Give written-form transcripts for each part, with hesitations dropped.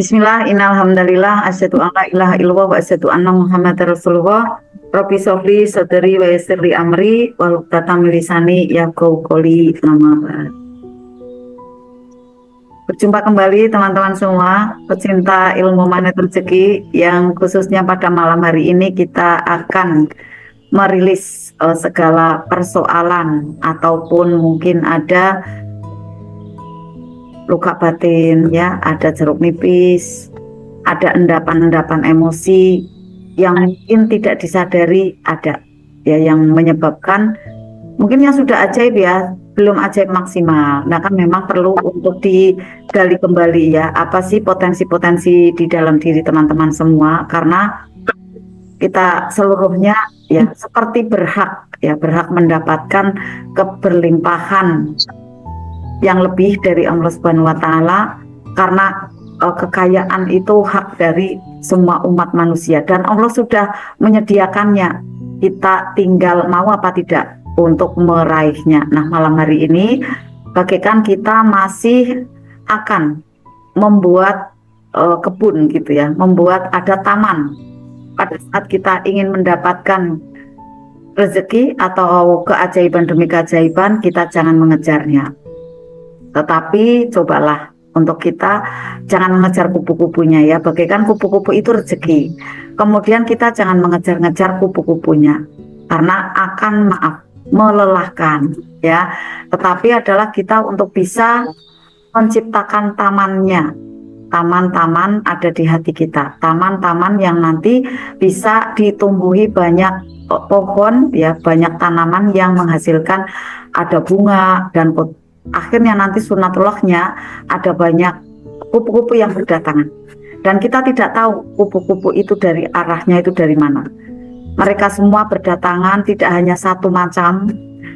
Bismillah, innalhamdalillah, asyhadu an la ilaha illallah wa asyhadu anna Muhammadar Rasulullah. Rabbi sholli sadri wa yassir li amri wa hlul lisani yafqahu qouli. Berjumpa kembali teman-teman semua, pecinta ilmu magnet rezeki, yang khususnya pada malam hari ini kita akan merilis segala persoalan ataupun mungkin ada luka batin, ya, ada jeruk nipis, ada endapan-endapan emosi yang mungkin tidak disadari ada, ya, yang menyebabkan mungkin yang sudah ajaib ya, belum ajaib maksimal. Nah kan memang perlu untuk digali kembali ya, apa sih potensi-potensi di dalam diri teman-teman semua, karena kita seluruhnya ya seperti berhak mendapatkan keberlimpahan yang lebih dari Allah Subhanahu wa Ta'ala, karena kekayaan itu hak dari semua umat manusia dan Allah sudah menyediakannya, kita tinggal mau apa tidak untuk meraihnya. Nah malam hari ini bagaikan kita masih akan membuat kebun gitu ya, membuat ada taman. Pada saat kita ingin mendapatkan rezeki atau keajaiban demi keajaiban, kita jangan mengejarnya, tetapi cobalah untuk kita jangan mengejar kupu-kupunya ya, bagaikan kupu-kupu itu rezeki. Kemudian kita jangan mengejar-ngejar kupu-kupunya karena akan melelahkan ya. Tetapi adalah kita untuk bisa menciptakan tamannya. Taman-taman ada di hati kita. Taman-taman yang nanti bisa ditumbuhi banyak pohon ya, banyak tanaman yang menghasilkan ada bunga dan akhirnya nanti sunatullahnya ada banyak kupu-kupu yang berdatangan dan kita tidak tahu kupu-kupu itu dari arahnya itu dari mana. Mereka semua berdatangan tidak hanya satu macam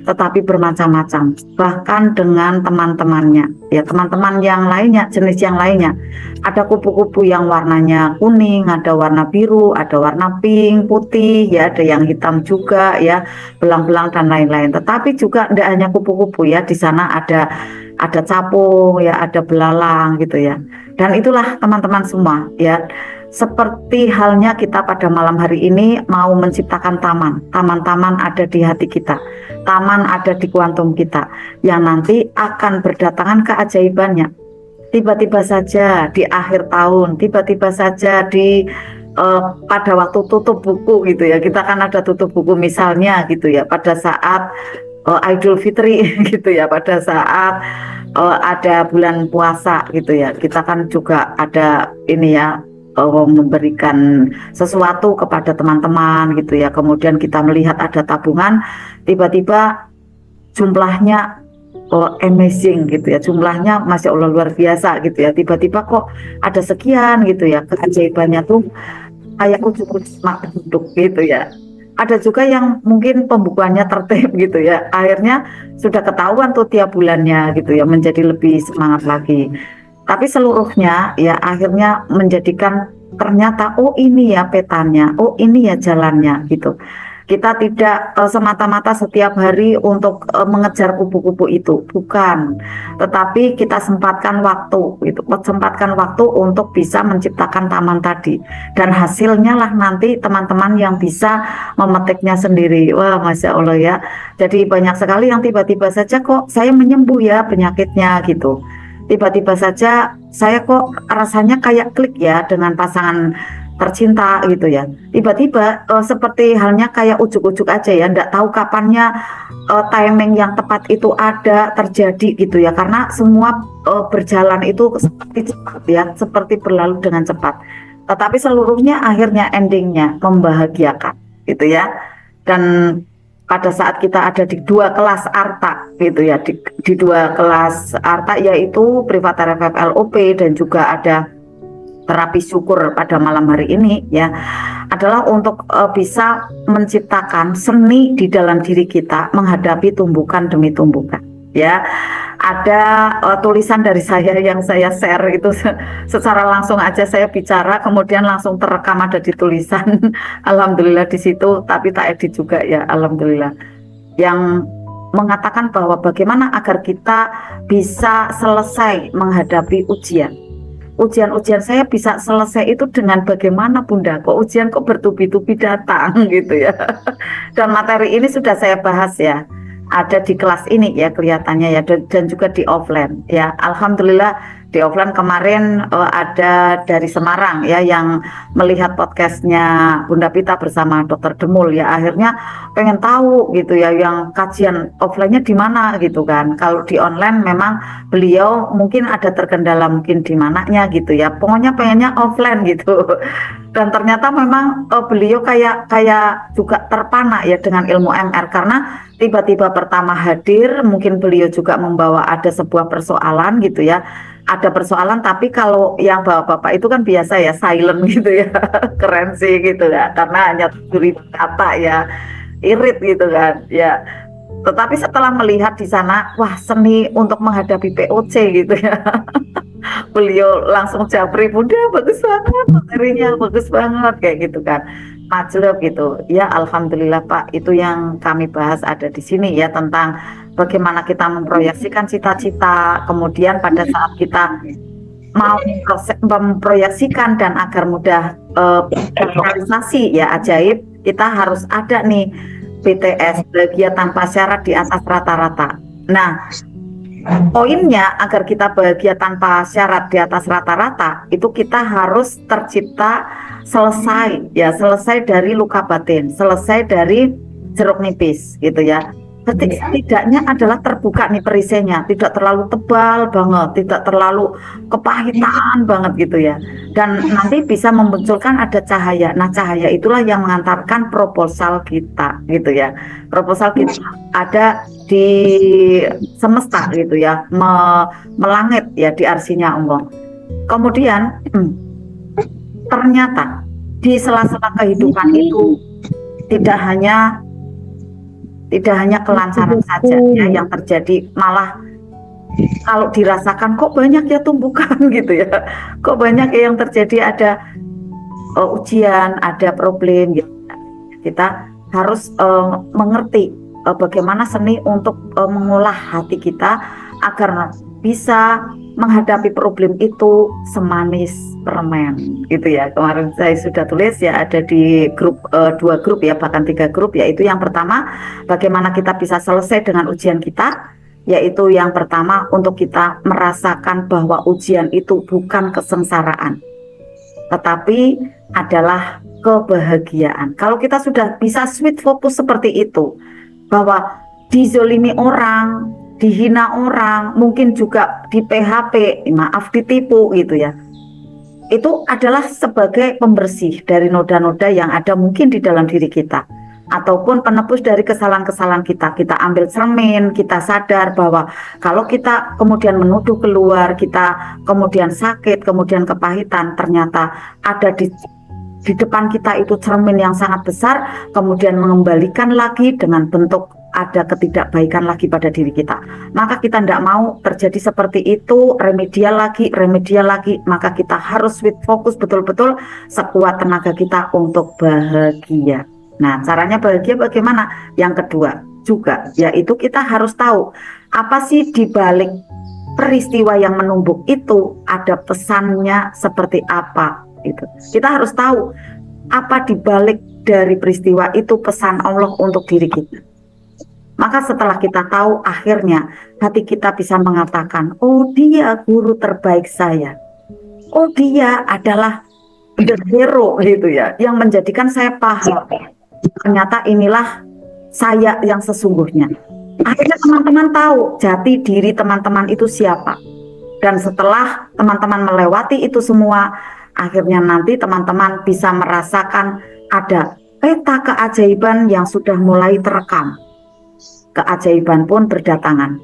tetapi bermacam-macam, bahkan dengan teman-temannya ya, teman-teman yang lainnya, jenis yang lainnya. Ada kupu-kupu yang warnanya kuning, ada warna biru, ada warna pink, putih ya, ada yang hitam juga ya, belang-belang dan lain-lain. Tetapi juga tidak hanya kupu-kupu ya, di sana ada capung ya, ada belalang gitu ya. Dan itulah teman-teman semua ya, seperti halnya kita pada malam hari ini mau menciptakan taman. Taman-taman ada di hati kita, taman ada di kuantum kita, yang nanti akan berdatangan keajaibannya. Tiba-tiba saja di akhir tahun, tiba-tiba saja di pada waktu tutup buku gitu ya, kita kan ada tutup buku misalnya gitu ya, pada saat Idul Fitri gitu ya, pada saat ada bulan puasa gitu ya, kita kan juga ada ini ya, memberikan sesuatu kepada teman-teman gitu ya. Kemudian kita melihat ada tabungan, tiba-tiba jumlahnya amazing gitu ya, jumlahnya Masya Allah luar biasa gitu ya, tiba-tiba kok ada sekian gitu ya, keajaibannya tuh kayak ujuk-ujuk penduduk gitu ya. Ada juga yang mungkin pembukuannya tertib gitu ya, akhirnya sudah ketahuan tuh tiap bulannya gitu ya, menjadi lebih semangat lagi. Tapi seluruhnya ya akhirnya menjadikan ternyata oh ini ya petanya, oh ini ya jalannya gitu. Kita tidak semata-mata setiap hari untuk mengejar kupu-kupu itu, bukan. Tetapi kita sempatkan waktu, gitu, sempatkan waktu untuk bisa menciptakan taman tadi. Dan hasilnya lah nanti teman-teman yang bisa memetiknya sendiri. Wah, Masya Allah ya. Jadi banyak sekali yang tiba-tiba saja kok saya menyembuh ya penyakitnya gitu. Tiba-tiba saja saya kok rasanya kayak klik ya dengan pasangan tercinta gitu ya, tiba-tiba seperti halnya kayak ujuk-ujuk aja ya, nggak tahu kapannya timing yang tepat itu ada terjadi gitu ya, karena semua berjalan itu seperti cepat ya, seperti berlalu dengan cepat, tetapi seluruhnya akhirnya endingnya membahagiakan gitu ya. Dan pada saat kita ada di dua kelas arta gitu ya, di dua kelas arta, yaitu privat RFF LOP dan juga ada terapi syukur pada malam hari ini ya, adalah untuk bisa menciptakan seni di dalam diri kita menghadapi tumbukan demi tumbukan ya. Ada tulisan dari saya yang saya share itu secara langsung aja, saya bicara kemudian langsung terekam ada di tulisan alhamdulillah di situ, tapi tak edit juga ya, alhamdulillah, yang mengatakan bahwa bagaimana agar kita bisa selesai menghadapi ujian. ujian-ujian saya bisa selesai itu dengan bagaimana Bunda? Kok ujian kok bertubi-tubi datang gitu ya. Dan materi ini sudah saya bahas ya. Ada di kelas ini ya kelihatannya ya dan juga di offline ya. Alhamdulillah di offline kemarin ada dari Semarang ya yang melihat podcastnya Bunda Pita bersama Dokter Demul ya, akhirnya pengen tahu gitu ya yang kajian offline-nya di mana gitu kan. Kalau di online memang beliau mungkin ada terkendala mungkin di mananya gitu ya, pokoknya pengennya offline gitu. Dan ternyata memang beliau kayak kayak juga terpana ya dengan ilmu MR, karena tiba-tiba pertama hadir mungkin beliau juga membawa ada sebuah persoalan gitu ya, ada persoalan, tapi kalau yang bapak-bapak itu kan biasa ya silent gitu ya. Keren sih gitu ya, karena hanya 7.000 kata ya, irit gitu kan ya. Tetapi setelah melihat di sana, wah seni untuk menghadapi POC gitu ya. Beliau langsung japri, Bunda bagus banget materinya, bagus banget kayak gitu kan. Majlub gitu ya. Alhamdulillah Pak, itu yang kami bahas ada di sini ya, tentang bagaimana kita memproyeksikan cita-cita, kemudian pada saat kita mau memproyeksikan dan agar mudah terrealisasi ya ajaib, kita harus ada nih BTS, bahagia tanpa syarat di atas rata-rata. Nah, poinnya agar kita bahagia tanpa syarat di atas rata-rata itu kita harus tercipta selesai ya, selesai dari luka batin, selesai dari jeruk nipis gitu ya. Setidaknya adalah terbuka nih perisainya, tidak terlalu tebal banget, tidak terlalu kepahitan banget gitu ya. Dan nanti bisa memunculkan ada cahaya. Nah, cahaya itulah yang mengantarkan proposal kita gitu ya. Proposal kita ada di semesta gitu ya, melangit ya di arsinya Allah. Kemudian ternyata di sela-sela kehidupan itu tidak hanya kelancaran saja ya yang terjadi, malah kalau dirasakan kok banyak ya tumbukan gitu ya, kok banyak ya yang terjadi, ada ujian, ada problem gitu. Kita harus mengerti bagaimana seni untuk mengolah hati kita agar bisa menghadapi problem itu semanis permen gitu ya. Kemarin saya sudah tulis ya, ada di grup 2 grup ya, bahkan 3 grup, yaitu yang pertama bagaimana kita bisa selesai dengan ujian kita, yaitu yang pertama untuk kita merasakan bahwa ujian itu bukan kesengsaraan tetapi adalah kebahagiaan. Kalau kita sudah bisa switch fokus seperti itu, bahwa dizolimi orang, dihina orang, mungkin juga di PHP, maaf ditipu gitu ya, itu adalah sebagai pembersih dari noda-noda yang ada mungkin di dalam diri kita, ataupun penebus dari kesalahan-kesalahan kita. Kita ambil cermin, kita sadar bahwa kalau kita kemudian menuduh keluar, kita kemudian sakit, kemudian kepahitan, ternyata ada di depan kita itu cermin yang sangat besar, kemudian mengembalikan lagi dengan bentuk ada ketidakbaikan lagi pada diri kita. Maka kita tidak mau terjadi seperti itu, remedial lagi, maka kita harus switch fokus betul-betul sekuat tenaga kita untuk bahagia. Nah, caranya bahagia bagaimana? Yang kedua juga, yaitu kita harus tahu apa sih di balik peristiwa yang menumbuk itu, ada pesannya seperti apa. Itu kita harus tahu apa di balik dari peristiwa itu pesan Allah untuk diri kita. Maka setelah kita tahu, akhirnya hati kita bisa mengatakan, oh dia guru terbaik saya, oh dia adalah the hero gitu ya, yang menjadikan saya paham ternyata inilah saya yang sesungguhnya. Akhirnya teman-teman tahu jati diri teman-teman itu siapa. Dan setelah teman-teman melewati itu semua, akhirnya nanti teman-teman bisa merasakan ada peta keajaiban yang sudah mulai terekam. Keajaiban pun berdatangan.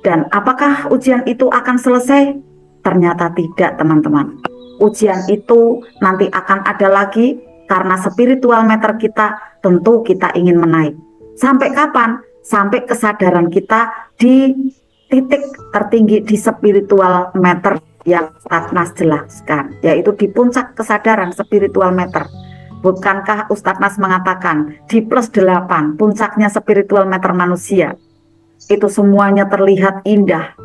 Dan apakah ujian itu akan selesai? Ternyata tidak, teman-teman. Ujian itu nanti akan ada lagi, karena spiritual meter kita tentu kita ingin menaik. Sampai kapan? Sampai kesadaran kita di titik tertinggi di spiritual meter yang Ustadz Nas jelaskan, yaitu di puncak kesadaran spiritual meter. Bukankah Ustadz Nas mengatakan di +8 puncaknya spiritual meter manusia itu semuanya terlihat indah,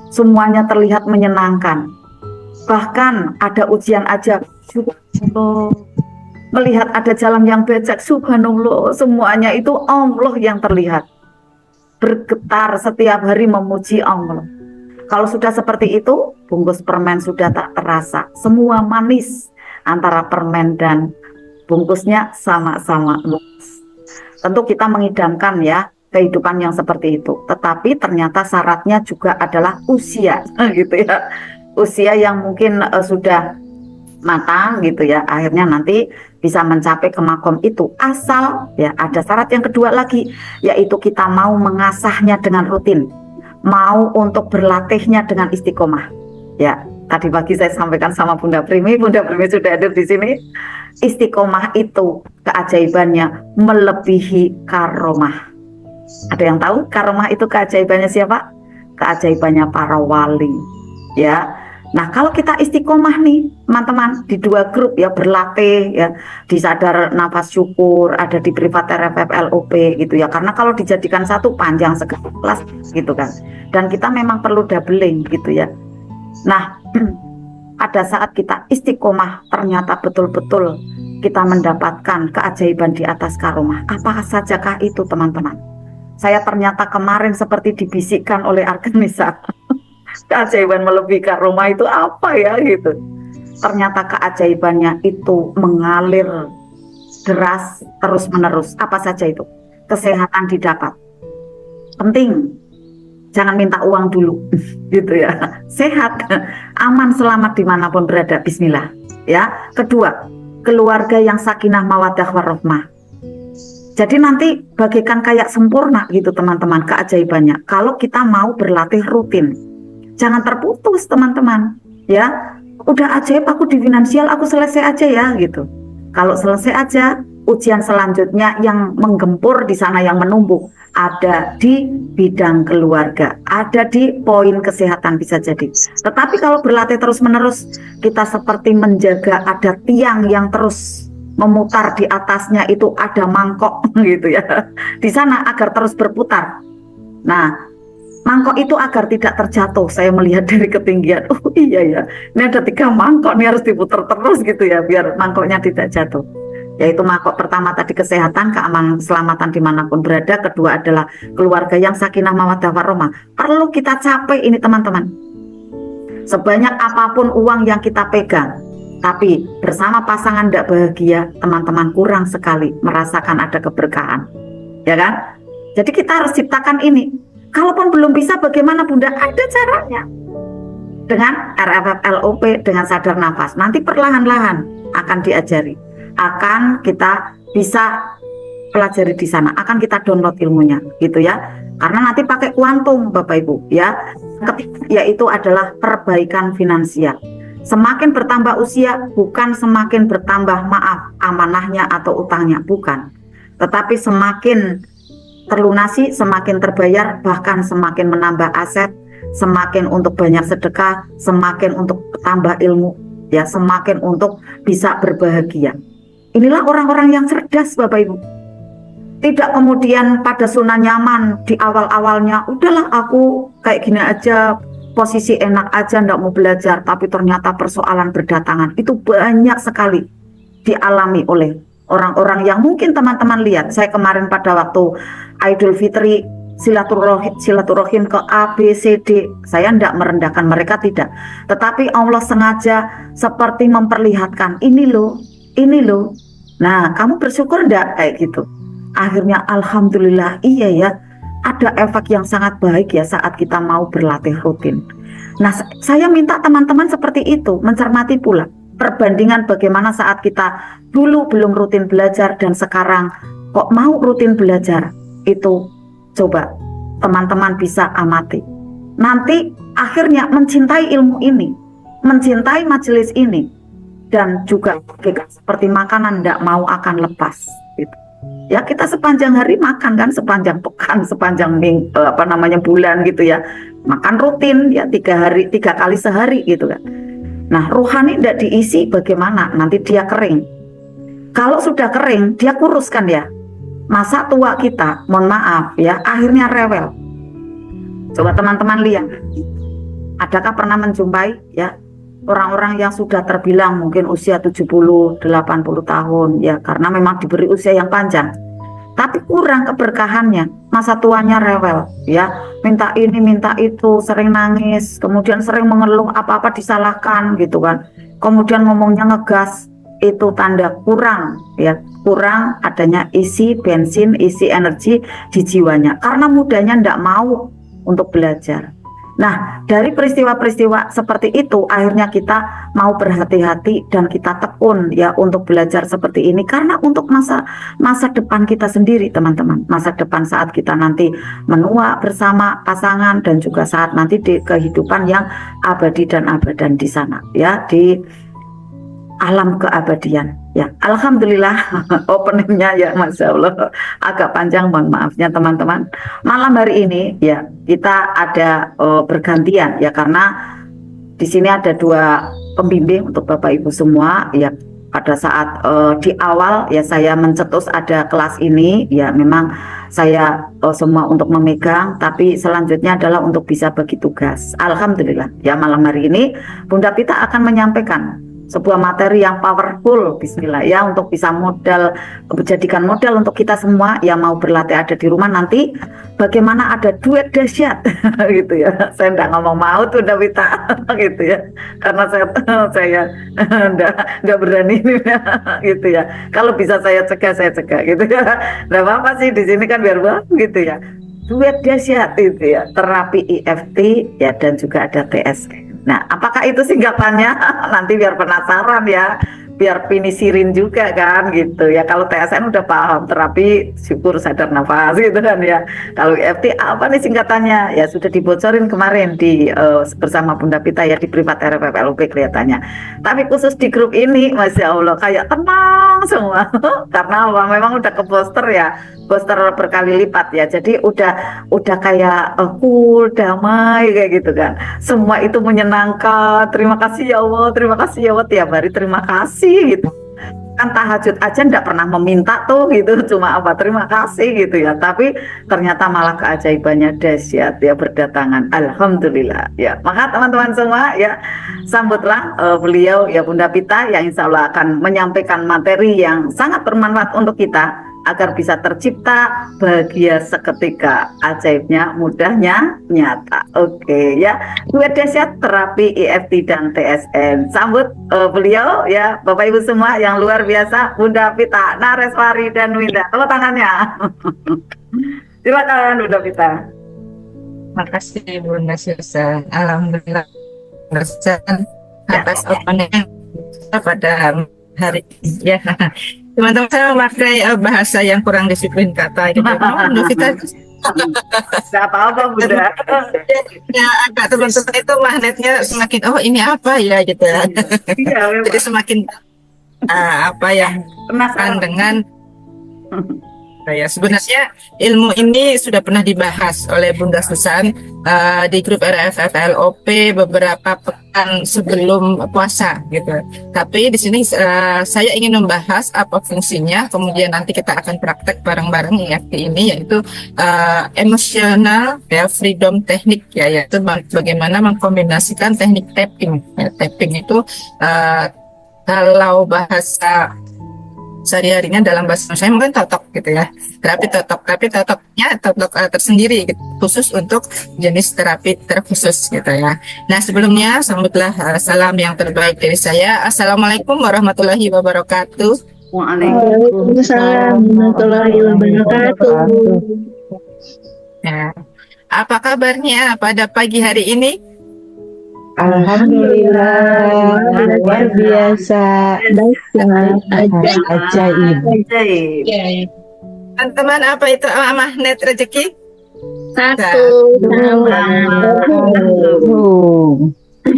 semuanya terlihat menyenangkan, Bahkan ada ujian aja, subhanallah. Melihat ada jalan yang becek, subhanallah. Semuanya itu Allah yang terlihat. Bergetar setiap hari memuji Allah. Kalau sudah seperti itu, bungkus permen sudah tak terasa. Semua manis antara permen dan bungkusnya sama-sama manis. Tentu kita mengidamkan ya kehidupan yang seperti itu. Tetapi ternyata syaratnya juga adalah usia, gitu ya. Usia yang mungkin sudah matang gitu ya, akhirnya nanti bisa mencapai ke makom itu. Asal ya ada syarat yang kedua lagi, yaitu kita mau mengasahnya dengan rutin, mau untuk berlatihnya dengan istiqomah. Ya, tadi pagi saya sampaikan sama Bunda Primi sudah hadir di sini. Istiqomah itu keajaibannya melebihi karomah. Ada yang tahu karomah itu keajaibannya siapa? Keajaibannya para wali. Ya. Nah, kalau kita istiqomah nih, teman-teman, di dua grup ya, berlatih ya, di sadar nafas syukur, ada di privat RFF LOP gitu ya. Karena kalau dijadikan satu panjang sekali kelas gitu kan. Dan kita memang perlu doubling gitu ya. Nah, pada saat kita istiqomah ternyata betul-betul kita mendapatkan keajaiban di atas karomah. Apa sajakah itu, teman-teman? Saya ternyata kemarin seperti dibisikkan oleh Arkanisa. Keajaiban melebihi karomah itu apa ya gitu. Ternyata keajaibannya itu mengalir deras terus menerus. Apa saja itu? Kesehatan didapat. Penting. Jangan minta uang dulu gitu ya. Sehat, aman, selamat dimanapun berada. Bismillah. Ya. Kedua, keluarga yang sakinah mawaddah warahmah. Jadi nanti bagikan kayak sempurna gitu teman-teman keajaibannya. Kalau kita mau berlatih rutin. Jangan terputus teman-teman ya. Udah ajaib aku di finansial, aku selesai aja ya gitu. Kalau selesai aja, ujian selanjutnya yang menggempur di sana, yang menumbuk ada di bidang keluarga, ada di poin kesehatan bisa jadi. Tetapi kalau berlatih terus menerus, kita seperti menjaga ada tiang yang terus memutar, di atasnya itu ada mangkok gitu ya. Di sana agar terus berputar. Nah, mangkok itu agar tidak terjatuh. Saya melihat dari ketinggian, oh iya ya, ini ada 3 mangkok nih, harus diputar terus gitu ya, biar mangkoknya tidak jatuh. Yaitu mangkok pertama tadi kesehatan, keamanan, keselamatan dimanapun berada. Kedua adalah keluarga yang sakinah mawaddah warahmah. Perlu kita capai ini teman-teman. Sebanyak apapun uang yang kita pegang, tapi bersama pasangan tidak bahagia, teman-teman, kurang sekali merasakan ada keberkahan. Ya kan? Jadi kita harus ciptakan ini. Kalaupun belum bisa, bagaimana Bunda? Ada caranya. Dengan RFF LOP, dengan sadar nafas. Nanti perlahan-lahan akan diajari. Akan kita bisa pelajari di sana. Akan kita download ilmunya, gitu ya. Karena nanti pakai kuantum, Bapak Ibu, ya. Yaitu adalah perbaikan finansial. Semakin bertambah usia, bukan semakin bertambah amanahnya atau utangnya, bukan. Tetapi semakin terlunasi, semakin terbayar, bahkan semakin menambah aset, semakin untuk banyak sedekah, semakin untuk tambah ilmu, ya, semakin untuk bisa berbahagia. Inilah orang-orang yang cerdas, Bapak Ibu. Tidak kemudian pada zona nyaman di awal-awalnya, udahlah aku kayak gini aja, posisi enak aja, nggak mau belajar, tapi ternyata persoalan berdatangan. Itu banyak sekali dialami oleh orang-orang yang mungkin teman-teman lihat. Saya kemarin pada waktu Idul Fitri silaturahim ke A, B, C, D. Saya tidak merendahkan mereka, tidak. Tetapi Allah sengaja seperti memperlihatkan, ini loh. Nah, kamu bersyukur enggak kayak gitu? Akhirnya alhamdulillah, iya ya. Ada efek yang sangat baik ya saat kita mau berlatih rutin. Nah, saya minta teman-teman seperti itu, mencermati pula perbandingan bagaimana saat kita dulu belum rutin belajar dan sekarang kok mau rutin belajar. Itu coba teman-teman bisa amati. Nanti akhirnya mencintai ilmu ini, mencintai majelis ini, dan juga seperti makanan tidak mau akan lepas gitu. Ya, kita sepanjang hari makan kan, sepanjang pekan, sepanjang minggu, bulan gitu ya, makan rutin ya 3 kali sehari gitu kan. Nah, rohani tidak diisi, bagaimana? Nanti dia kering. Kalau sudah kering, dia kurus kan ya. Masa tua kita, mohon maaf ya, akhirnya rewel. Coba teman-teman lihat, adakah pernah menjumpai ya orang-orang yang sudah terbilang mungkin usia 70, 80 tahun ya karena memang diberi usia yang panjang. Tapi kurang keberkahannya, masa tuanya rewel ya, minta ini minta itu, sering nangis, kemudian sering mengeluh, apa-apa disalahkan gitu kan, kemudian ngomongnya ngegas, itu tanda kurang ya, kurang adanya isi bensin, isi energi di jiwanya karena mudanya ndak mau untuk belajar. Nah, dari peristiwa-peristiwa seperti itu, akhirnya kita mau berhati-hati dan kita tekun ya untuk belajar seperti ini karena untuk masa depan kita sendiri, teman-teman. Masa depan saat kita nanti menua bersama pasangan dan juga saat nanti di kehidupan yang abadi dan abadan di sana ya, di alam keabadian ya. Alhamdulillah openingnya ya, Masya Allah agak panjang, mohon maafnya teman-teman. Malam hari ini ya kita ada bergantian ya karena di sini ada 2 pembimbing untuk Bapak Ibu semua ya. Pada saat di awal ya saya mencetus ada kelas ini ya, memang saya semua untuk memegang, tapi selanjutnya adalah untuk bisa bagi tugas. Alhamdulillah ya, malam hari ini Bunda Pita akan menyampaikan sebuah materi yang powerful, bismillah ya, untuk bisa menjadikan modal untuk kita semua yang mau berlatih ada di rumah nanti bagaimana ada duet dahsyat gitu ya. Saya enggak ngomong mau tuh Dawita gitu ya, karena saya enggak berani gitu ya. Kalau bisa saya cegah gitu ya. Enggak apa-apa sih, di sini kan biar bang gitu ya. Duet dahsyat itu ya, terapi EFT ya, dan juga ada TSN. Nah, apakah itu singkatannya? Nanti biar penasaran ya, biar pinisirin juga kan gitu ya. Kalau TSN udah paham, terapi syukur sadar nafas gitu kan ya. Kalau EFT apa nih singkatannya? Ya sudah dibocorin kemarin di bersama Bunda Pita ya di privat RFF LUP kelihatannya. Tapi khusus di grup ini, Masya Allah kayak tenang semua karena memang udah ke poster ya. Poster berkali lipat ya, jadi udah kayak cool, damai kayak gitu kan. Semua itu menyenangkan. Terima kasih ya Allah, terima kasih ya Allah, tiap hari terima kasih gitu. Kan tahajud aja ndak pernah meminta tuh gitu, cuma apa terima kasih gitu ya. Tapi ternyata malah keajaibannya dahsyat ya berdatangan. Alhamdulillah ya. Maka teman-teman semua ya, sambutlah beliau ya Bunda Pita yang insya Allah akan menyampaikan materi yang sangat bermanfaat untuk kita agar bisa tercipta bahagia seketika, ajaibnya mudahnya nyata. Oke ya, duet dahsyat terapi EFT dan TSN. Sambut beliau ya Bapak Ibu semua yang luar biasa, Bunda Pita Nareswari dan Winda. Tepuk tangannya. Silakan Bunda Pita. Makasih Bunda Susan. Alhamdulillah Susan atas opening pada hari ini ya. Teman-teman, saya memakai bahasa yang kurang disiplin kata gitu. Kita nggak apa-apa Bunda. Ya agak teman-teman itu magnetnya semakin ini apa ya gitu ya. Iya, jadi semakin apa yang penasaran dengan ya, sebenarnya ilmu ini sudah pernah dibahas oleh Bunda Susan di grup RFF LOP beberapa pekan sebelum puasa gitu. Tapi di sini saya ingin membahas apa fungsinya, kemudian nanti kita akan praktek bareng-bareng EFT ini, yaitu emotional ya freedom teknik ya, yaitu bagaimana mengkombinasikan teknik tapping. Ya, tapping itu kalau bahasa sehari-harinya dalam bahasa Indonesia mungkin totok gitu ya, terapi totok, tapi totoknya totok tersendiri gitu, khusus untuk jenis terapi terkhusus gitu ya. Nah sebelumnya sambutlah salam yang terbaik dari saya. Assalamualaikum warahmatullahi wabarakatuh. Waalaikumsalam warahmatullahi wabarakatuh. Nah, apa kabarnya pada pagi hari ini? Alhamdulillah, luar biasa, ajaib. Teman-teman, apa itu magnet rezeki? Satu.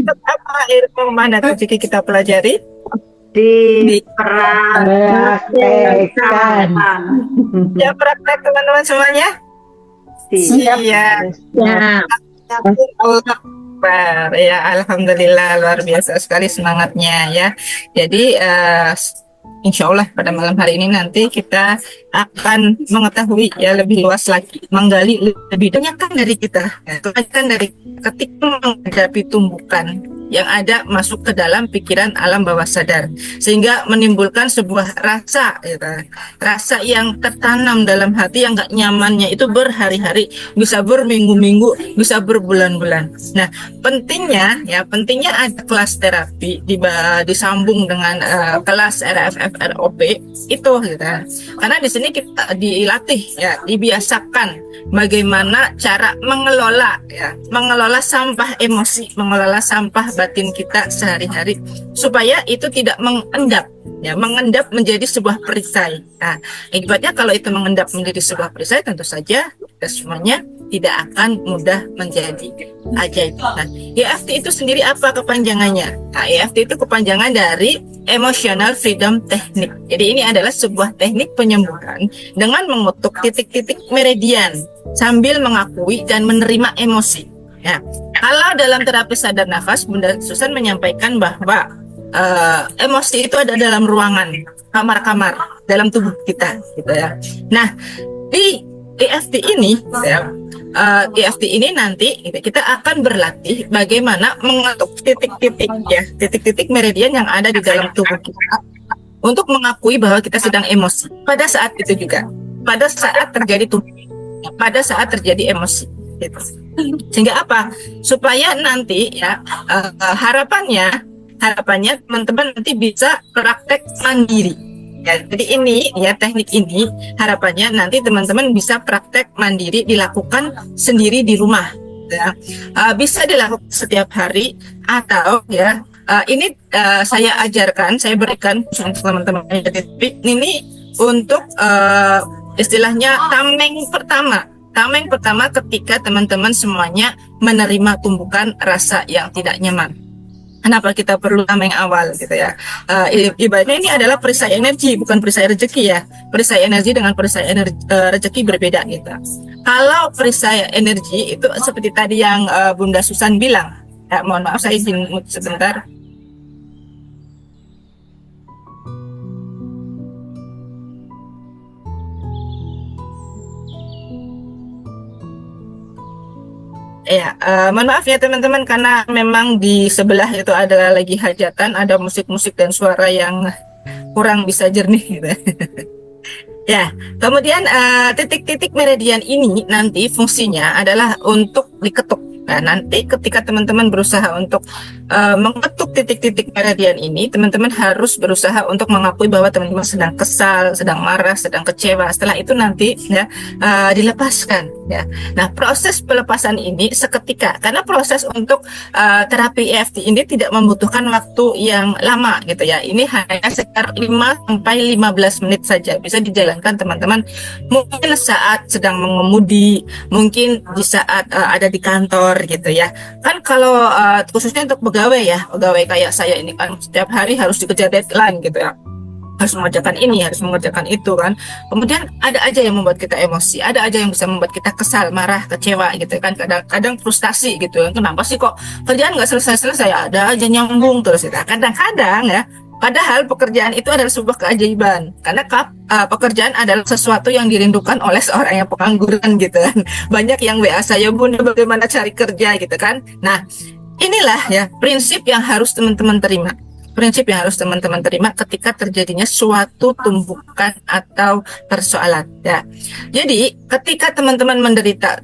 Apa ilmu magnet rezeki kita pelajari? Dipraktekkan. Ya praktek teman-teman semuanya. Siap. Ya, alhamdulillah luar biasa sekali semangatnya ya. Jadi insya Allah pada malam hari ini nanti kita akan mengetahui ya lebih luas lagi, menggali lebih banyak kan dari kita, kan dari ketika menghadapi tumbukan yang ada masuk ke dalam pikiran alam bawah sadar, sehingga menimbulkan sebuah rasa gitu. Rasa yang tertanam dalam hati yang gak nyamannya itu berhari-hari, bisa berminggu-minggu, bisa berbulan-bulan. Nah, pentingnya ada kelas terapi disambung dengan kelas RFF ROP itu gitu. Karena di sini kita dilatih ya, dibiasakan bagaimana cara mengelola sampah emosi, mengelola sampah batin kita sehari-hari, supaya itu tidak mengendap menjadi sebuah perisai. Nah, akibatnya kalau itu mengendap menjadi sebuah perisai, tentu saja kita semuanya tidak akan mudah menjadi ajaib. Nah, EFT itu sendiri apa kepanjangannya? Nah, EFT itu kepanjangan dari Emotional Freedom Technique. Jadi ini adalah sebuah teknik penyembuhan dengan mengutuk titik-titik meridian sambil mengakui dan menerima emosi. Ya, kalau dalam terapi sadar nafas, Bunda Susan menyampaikan bahwa emosi itu ada dalam ruangan, kamar-kamar dalam tubuh kita, gitu ya. Nah, di EFT ini, ya, EFT ini nanti kita akan berlatih bagaimana mengetuk titik-titik meridian yang ada di dalam tubuh kita untuk mengakui bahwa kita sedang emosi. Pada saat itu juga, pada saat terjadi emosi, gitu. Sehingga apa? Supaya nanti ya harapannya teman-teman nanti bisa praktek mandiri. Ya, jadi ini ya, teknik ini harapannya nanti teman-teman bisa praktek mandiri, dilakukan sendiri di rumah. Ya. Bisa dilakukan setiap hari atau ya saya berikan untuk teman-teman ini untuk istilahnya tameng pertama ketika teman-teman semuanya menerima tumbukan rasa yang tidak nyaman. Kenapa kita perlu tameng awal gitu ya? Ibaratnya ini adalah perisai energi, bukan perisai rezeki ya. Perisai energi dengan perisai rezeki berbeda gitu. Kalau perisai energi itu seperti tadi yang Bunda Susan bilang. Ya, mohon maaf saya izin sebentar. Ya, mohon maaf ya teman-teman, karena memang di sebelah itu adalah lagi hajatan, ada musik-musik dan suara yang kurang bisa jernih gitu. Ya, kemudian titik-titik meridian ini nanti fungsinya adalah untuk diketuk. Nah, nanti ketika teman-teman berusaha untuk mengetuk titik-titik meridian ini, teman-teman harus berusaha untuk mengakui bahwa teman-teman sedang kesal, sedang marah, sedang kecewa. Setelah itu nanti ya dilepaskan. Ya. Nah, proses pelepasan ini seketika, karena proses untuk terapi EFT ini tidak membutuhkan waktu yang lama gitu ya. Ini hanya sekitar 5-15 menit saja, bisa dijalankan teman-teman. Mungkin saat sedang mengemudi, mungkin di saat ada di kantor gitu ya. Kan kalau khususnya untuk pegawai kayak saya ini kan setiap hari harus dikejar deadline gitu ya. Harus mengerjakan ini, harus mengerjakan itu kan. Kemudian ada aja yang membuat kita emosi, ada aja yang bisa membuat kita kesal, marah, kecewa gitu kan. Kadang-kadang frustasi gitu. Kenapa sih kok kerjaan nggak selesai-selesai? Ada aja nyambung terus ya. Kadang-kadang ya. Padahal pekerjaan itu adalah sebuah keajaiban, karena pekerjaan adalah sesuatu yang dirindukan oleh seorang yang pengangguran gitu kan. Banyak yang WA saya, Bunda bagaimana cari kerja gitu kan. Nah, inilah ya prinsip yang harus teman-teman terima. Prinsip yang harus teman-teman terima ketika terjadinya suatu tumbukan atau persoalan ya. Jadi ketika teman-teman menderita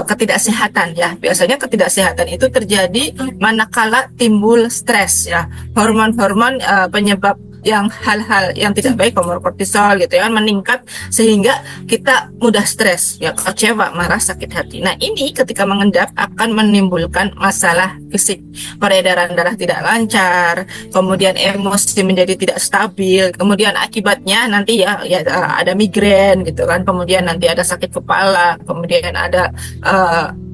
ketidaksehatan ya, biasanya ketidaksehatan itu terjadi manakala timbul stres ya, hormon-hormon penyebab yang hal-hal yang tidak baik, hormon kortisol gitu ya, meningkat sehingga kita mudah stres ya, kecewa, marah, sakit hati. Nah, ini ketika mengendap akan menimbulkan masalah fisik, peredaran darah tidak lancar, kemudian emosi menjadi tidak stabil, kemudian akibatnya nanti ya ada migrain gitu kan, kemudian nanti ada sakit kepala, kemudian ada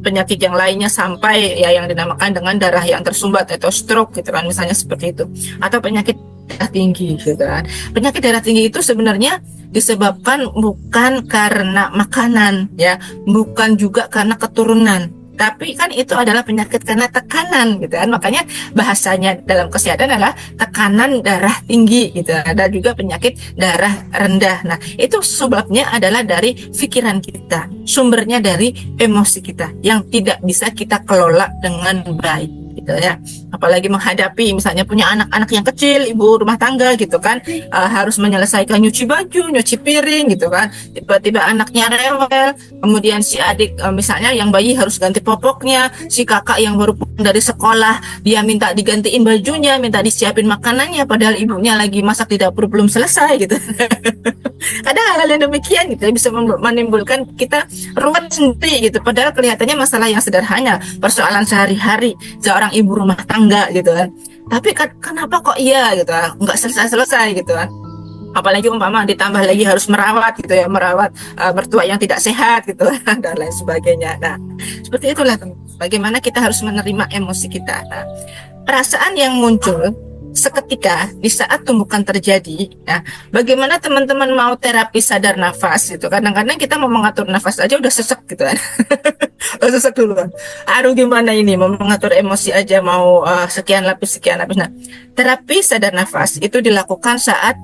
penyakit yang lainnya sampai ya yang dinamakan dengan darah yang tersumbat atau stroke gitu kan, misalnya seperti itu, atau penyakit darah tinggi gitu kan. Penyakit darah tinggi itu sebenarnya disebabkan bukan karena makanan ya, bukan juga karena keturunan, tapi kan itu adalah penyakit karena tekanan gitu kan. Makanya bahasanya dalam kesehatan adalah tekanan darah tinggi gitu. Ada juga penyakit darah rendah. Nah, itu sebabnya adalah dari pikiran kita, sumbernya dari emosi kita yang tidak bisa kita kelola dengan baik gitu ya. Apalagi menghadapi misalnya punya anak-anak yang kecil, ibu rumah tangga gitu kan, harus menyelesaikan nyuci baju, nyuci piring gitu kan. Tiba-tiba anaknya rewel, kemudian si adik misalnya yang bayi harus ganti popoknya, si kakak yang baru pulang dari sekolah dia minta digantiin bajunya, minta disiapin makanannya, padahal ibunya lagi masak di dapur belum selesai gitu. Ada hal-hal yang demikian gitu bisa menimbulkan kita ruwet sendiri gitu, padahal kelihatannya masalah yang sederhana, persoalan sehari-hari seorang ibu rumah tangga gitu kan, tapi kenapa kok iya gitu kan, nggak selesai-selesai gitu kan. Apalagi umpama ditambah lagi harus merawat gitu ya, merawat mertua yang tidak sehat gitu dan lain sebagainya. Nah, seperti itulah bagaimana kita harus menerima emosi kita. Nah, perasaan yang muncul seketika di saat tumbukan terjadi, ya, bagaimana teman-teman mau terapi sadar nafas gitu. Kadang-kadang kita mau mengatur nafas aja udah sesek gitu kan. Udah sesek duluan. Aduh gimana ini mau mengatur emosi aja mau sekian lapis. Nah, terapi sadar nafas itu dilakukan saat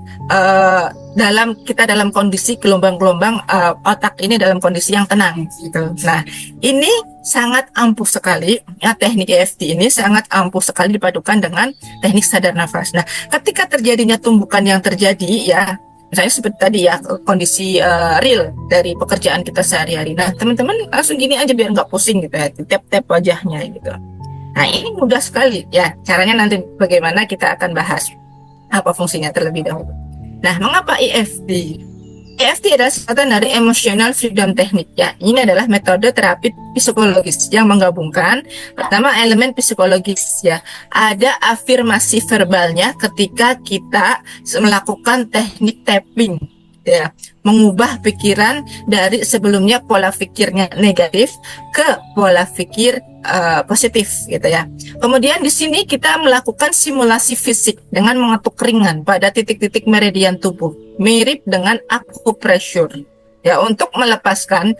dalam kondisi gelombang-gelombang otak ini dalam kondisi yang tenang gitu. Nah, ini sangat ampuh sekali ya, teknik EFT ini sangat ampuh sekali dipadukan dengan teknik sadar nafas. Nah, ketika terjadinya tumbukan yang terjadi ya, misalnya seperti tadi ya kondisi real dari pekerjaan kita sehari-hari. Nah, teman-teman langsung gini aja biar nggak pusing gitu ya, tap-tap wajahnya gitu. Nah, ini mudah sekali ya. Caranya nanti bagaimana kita akan bahas apa fungsinya terlebih dahulu. Nah, mengapa EFT? EFT adalah singkatan dari Emotional Freedom Technique ya. Ini adalah metode terapi psikologis yang menggabungkan pertama elemen psikologis ya. Ada afirmasi verbalnya ketika kita melakukan teknik tapping ya, mengubah pikiran dari sebelumnya pola pikirnya negatif ke pola pikir positif gitu ya. Kemudian di sini kita melakukan simulasi fisik dengan mengetuk ringan pada titik-titik meridian tubuh, mirip dengan acupressure ya, untuk melepaskan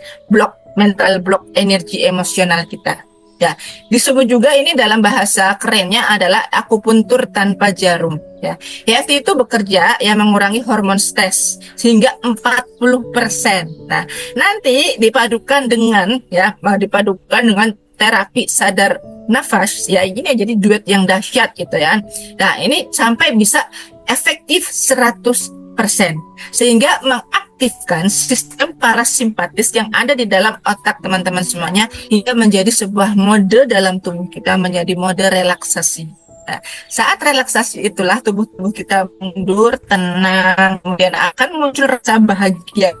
mental block energi emosional kita. Ya, disebut juga ini dalam bahasa kerennya adalah akupuntur tanpa jarum ya. EFT itu bekerja ya mengurangi hormon stres hingga 40%. Nah, nanti dipadukan dengan terapi sadar nafas ya, ini jadi duet yang dahsyat gitu ya. Nah, ini sampai bisa efektif 100% sehingga mengaktifkan sistem parasimpatis yang ada di dalam otak teman-teman semuanya hingga menjadi sebuah mode dalam tubuh kita, menjadi mode relaksasi. Nah, saat relaksasi itulah tubuh kita mundur, tenang, kemudian akan muncul rasa bahagia.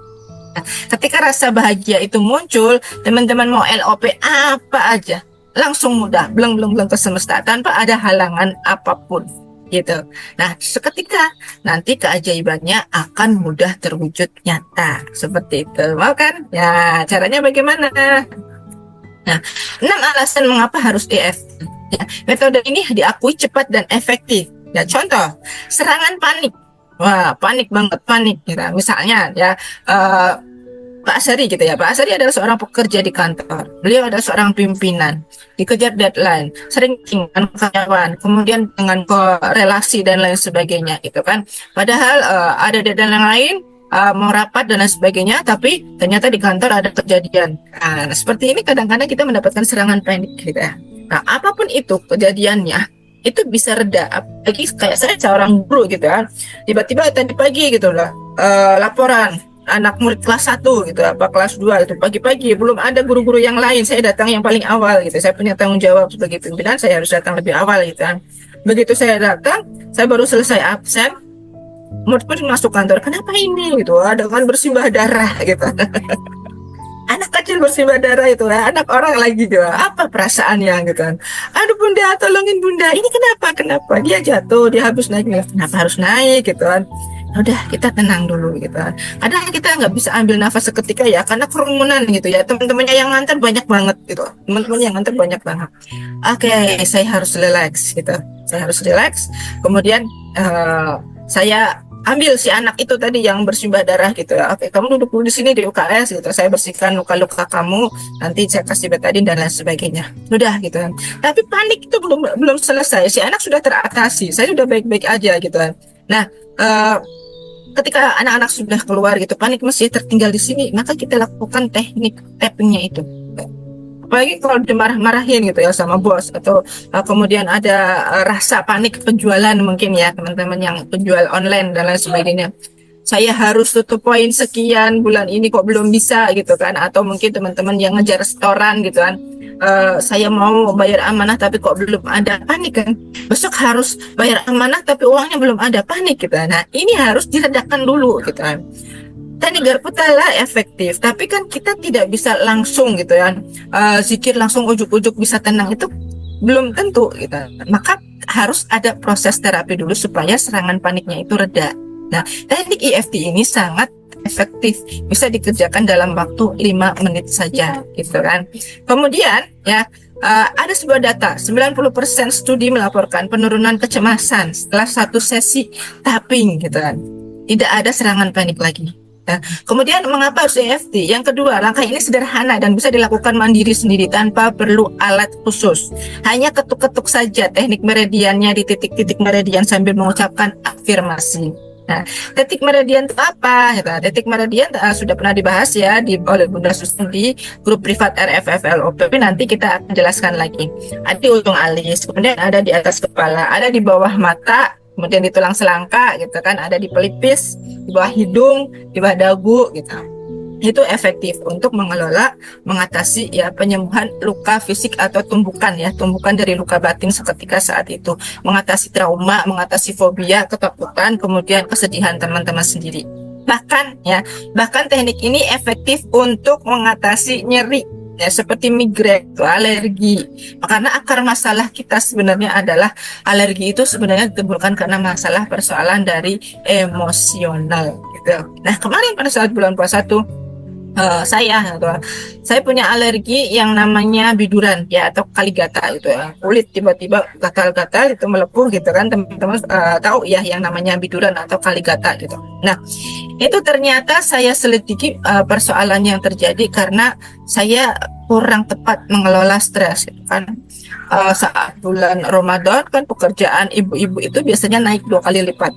Ketika rasa bahagia itu muncul, teman-teman mau LOP apa aja langsung mudah, bleng ke semesta tanpa ada halangan apapun gitu. Nah, seketika nanti keajaibannya akan mudah terwujud nyata seperti itu. Mau kan? Ya, caranya bagaimana? Nah, 6 alasan mengapa harus EFT. Ya, metode ini diakui cepat dan efektif. Ya, contoh, serangan panik. Wah, panik gitu. Misalnya ya Pak Asari gitu ya. Pak Asari adalah seorang pekerja di kantor. Beliau adalah seorang pimpinan, dikejar deadline, sering dengan karyawan, kemudian dengan korelasi dan lain sebagainya gitu kan. Padahal ada deadline yang lain, mau rapat dan lain sebagainya, tapi ternyata di kantor ada kejadian. Nah, seperti ini kadang-kadang kita mendapatkan serangan panik gitu ya. Nah, apapun itu kejadiannya, itu bisa reda. Apalagi kayak saya seorang guru gitu kan, tiba-tiba tadi pagi gitu loh, laporan anak murid kelas 1 gitu, apa kelas 2 itu pagi-pagi, belum ada guru-guru yang lain, saya datang yang paling awal gitu. Saya punya tanggung jawab sebagai pimpinan, saya harus datang lebih awal gitu kan. Begitu saya datang, saya baru selesai absen, murid pun masuk kantor, kenapa ini gitu, ada kan bersimbah darah gitu. Anak kecil bersimbah darah itu ya, anak orang lagi gitu, apa perasaannya gitu kan. Aduh bunda, tolongin bunda, ini kenapa dia jatuh, dia habis naik, kenapa harus naik gitu kan. Udah, kita tenang dulu gitu kan. Kadang kita nggak bisa ambil nafas seketika ya, karena kerumunan gitu ya, teman-temannya yang nganter banyak banget gitu, teman-temannya yang nganter banyak banget. Oke, saya harus relax gitu, saya harus relax. Kemudian saya ambil si anak itu tadi yang bersimbah darah gitu ya. Oke, kamu duduk dulu di sini di UKS gitu. Saya bersihkan luka-luka kamu, nanti saya kasih betadin dan lain sebagainya. Udah gitu kan. Tapi panik itu belum selesai. Si anak sudah teratasi. Saya sudah baik-baik aja gitu kan. Nah, ketika anak-anak sudah keluar gitu, panik masih tertinggal di sini, maka kita lakukan teknik tappingnya itu. apalagi kalau dimarah-marahin gitu ya sama bos, atau kemudian ada rasa panik penjualan mungkin ya teman-teman yang penjual online dan lain sebagainya. Saya harus tutup poin sekian bulan ini kok belum bisa gitu kan, atau mungkin teman-teman yang ngejar restoran gitu kan, saya mau bayar amanah tapi kok belum ada, panik kan, besok harus bayar amanah tapi uangnya belum ada, panik gitu. Nah ini harus diredakan dulu gitu kan. Teknik Garputala efektif, tapi kan kita tidak bisa langsung gitu ya, zikir langsung ujuk-ujuk bisa tenang, itu belum tentu gitu. Maka harus ada proses terapi dulu supaya serangan paniknya itu reda. Nah, teknik EFT ini sangat efektif, bisa dikerjakan dalam waktu 5 menit saja gitu kan. Kemudian ya, ada sebuah data, 90% studi melaporkan penurunan kecemasan setelah satu sesi tapping gitu kan. Tidak ada serangan panik lagi. Nah, kemudian mengapa harus EFT? Yang kedua, langkah ini sederhana dan bisa dilakukan mandiri sendiri tanpa perlu alat khusus. Hanya ketuk-ketuk saja teknik meridiannya di titik-titik meridian sambil mengucapkan afirmasi. Nah, titik meridian itu apa? Titik meridian sudah pernah dibahas ya oleh Bunda Susan di grup privat RFFLOP. Nanti kita akan jelaskan lagi. Ada di ujung alis, kemudian ada di atas kepala, ada di bawah mata, kemudian di tulang selangka gitu kan, ada di pelipis, di bawah hidung, di bawah dagu gitu. Itu efektif untuk mengelola, mengatasi ya penyembuhan luka fisik atau tumbukan dari luka batin seketika saat itu, mengatasi trauma, mengatasi fobia, ketakutan, kemudian kesedihan teman-teman sendiri. Bahkan teknik ini efektif untuk mengatasi nyeri ya, seperti migrain, alergi. Karena akar masalah kita sebenarnya adalah alergi, itu sebenarnya ditimbulkan karena masalah persoalan dari emosional gitu. Nah, kemarin pada saat bulan puasa tuh saya punya alergi yang namanya biduran ya, atau kaligata gitu ya. Kulit tiba-tiba gatal-gatal itu melepuh gitu kan, teman-teman tahu ya yang namanya biduran atau kaligata gitu. Nah, itu ternyata saya selidiki persoalan yang terjadi karena saya kurang tepat mengelola stres gitu kan. Saat bulan Ramadan kan pekerjaan ibu-ibu itu biasanya naik 2 kali lipat.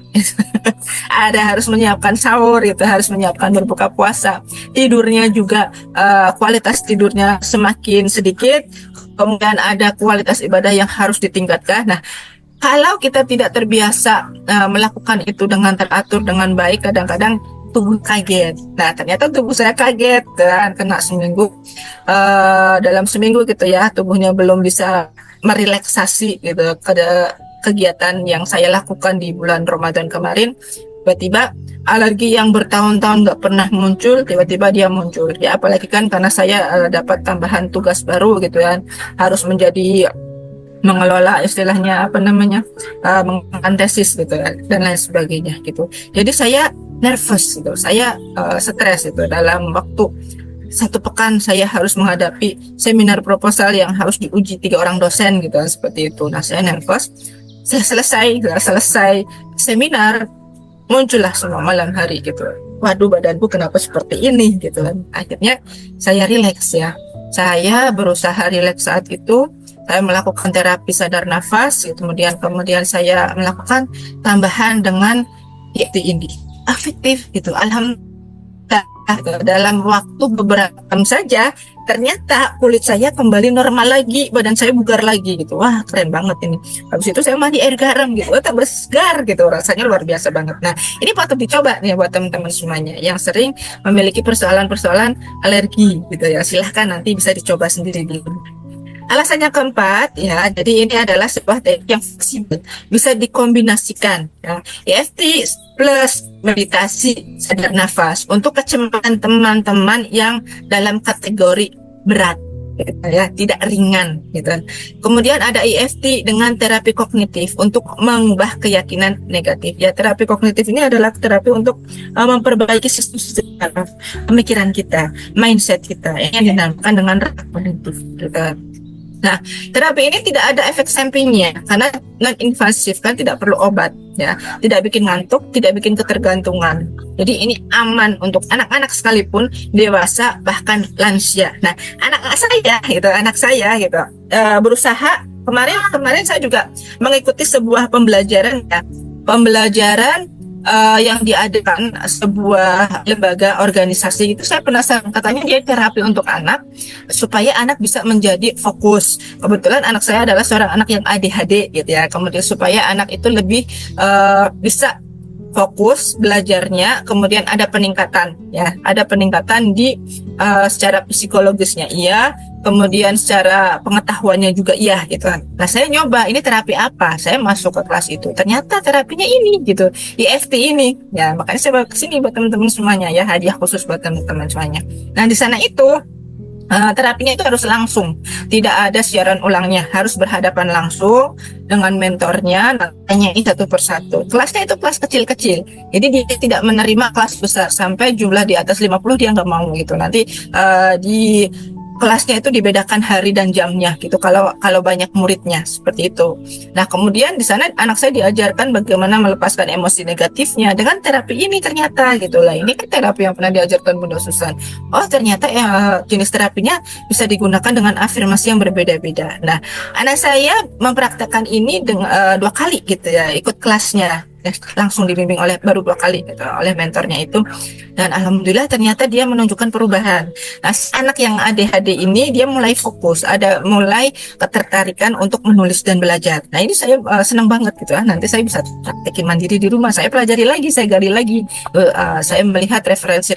Ada harus menyiapkan sahur gitu, harus menyiapkan berbuka puasa, tidurnya juga kualitas tidurnya semakin sedikit, kemudian ada kualitas ibadah yang harus ditingkatkan. Nah, kalau kita tidak terbiasa melakukan itu dengan teratur, dengan baik, kadang-kadang tubuh kaget. Nah, ternyata tubuh saya kaget dan kena seminggu. Dalam seminggu gitu ya, tubuhnya belum bisa merelaksasi gitu kegiatan yang saya lakukan di bulan Ramadan kemarin. Tiba-tiba alergi yang bertahun-tahun nggak pernah muncul, tiba-tiba dia muncul. Ya, apalagi kan karena saya dapat tambahan tugas baru gitu ya, harus menjadi mengelola istilahnya mengelola tesis gitu dan lain sebagainya gitu. Jadi saya nervous gitu, saya stres itu. Dalam waktu 1 pekan saya harus menghadapi seminar proposal yang harus diuji 3 orang dosen gitu, seperti itu. Nah, saya nervous. Selesai seminar, muncullah semua malam hari gitu. Waduh, badanku kenapa seperti ini gitu kan. Akhirnya saya rileks ya. Saya berusaha rileks saat itu. Saya melakukan terapi sadar nafas, kemudian saya melakukan tambahan dengan EFT ini. Efektif gitu. Alhamdulillah, dalam waktu beberapa jam saja ternyata kulit saya kembali normal lagi, badan saya bugar lagi gitu. Wah, keren banget ini. Habis itu saya mandi air garam gitu, tambah segar gitu, rasanya luar biasa banget. Nah, ini patut dicoba nih buat teman-teman semuanya yang sering memiliki persoalan-persoalan alergi gitu ya. Silahkan nanti bisa dicoba sendiri dulu. Alasan yang keempat ya, jadi ini adalah sebuah teknik yang fleksibel, bisa dikombinasikan ya. EFT plus meditasi sadar nafas untuk kecemasan teman-teman yang dalam kategori berat gitu ya, tidak ringan gitu. Kemudian ada EFT dengan terapi kognitif untuk mengubah keyakinan negatif. Ya, terapi kognitif ini adalah terapi untuk memperbaiki sistem pemikiran kita, mindset kita yang dinamakan dengan kognitif gitu. Nah, terapi ini tidak ada efek sampingnya karena non-invasif, kan tidak perlu obat ya, tidak bikin ngantuk, tidak bikin ketergantungan. Jadi ini aman untuk anak-anak sekalipun, dewasa, bahkan lansia. Nah, anak saya gitu berusaha kemarin saya juga mengikuti sebuah pembelajaran ya, pembelajaran yang diadakan sebuah lembaga organisasi itu, saya penasaran, katanya dia terapi untuk anak supaya anak bisa menjadi fokus. Kebetulan anak saya adalah seorang anak yang ADHD gitu ya, kemudian supaya anak itu lebih bisa fokus belajarnya, kemudian ada peningkatan ya, ada peningkatan di secara psikologisnya iya, kemudian secara pengetahuannya juga iya gitu kan. Nah saya nyoba ini terapi apa, saya masuk ke kelas itu, ternyata terapinya ini gitu, EFT ini ya, makanya saya bawa ke sini buat teman-teman semuanya ya, hadiah khusus buat teman-teman semuanya. Nah di sana itu terapinya itu harus langsung, tidak ada siaran ulangnya, harus berhadapan langsung dengan mentornya, nanyain satu persatu. Kelasnya itu kelas kecil-kecil, jadi dia tidak menerima kelas besar sampai jumlah di atas 50 dia nggak mau gitu. Nanti di kelasnya itu dibedakan hari dan jamnya gitu, kalau banyak muridnya seperti itu. Nah kemudian di sana anak saya diajarkan bagaimana melepaskan emosi negatifnya dengan terapi ini ternyata gitu lah. Ini kan terapi yang pernah diajarkan Bunda Susan. Oh ternyata jenis terapinya bisa digunakan dengan afirmasi yang berbeda-beda. Nah anak saya mempraktekkan ini dengan 2 kali gitu ya, ikut kelasnya langsung dibimbing baru 2 kali gitu, oleh mentornya itu, dan alhamdulillah ternyata dia menunjukkan perubahan. Nah anak yang ADHD ini dia mulai fokus, ada mulai ketertarikan untuk menulis dan belajar. Nah ini saya senang banget gitu ya, nanti saya bisa praktekin mandiri di rumah, saya pelajari lagi, saya gali lagi, saya melihat referensi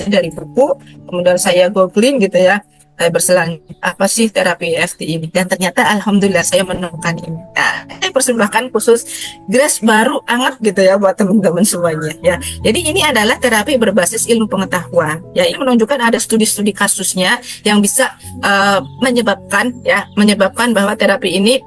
dari buku, kemudian saya googling gitu ya, saya berselanjutnya apa sih terapi EFT ini, dan ternyata alhamdulillah saya menemukan ini. Nah, saya persembahkan khusus grace baru hangat gitu ya buat teman-teman semuanya ya. Jadi ini adalah terapi berbasis ilmu pengetahuan ya, ini menunjukkan ada studi-studi kasusnya yang bisa menyebabkan bahwa terapi ini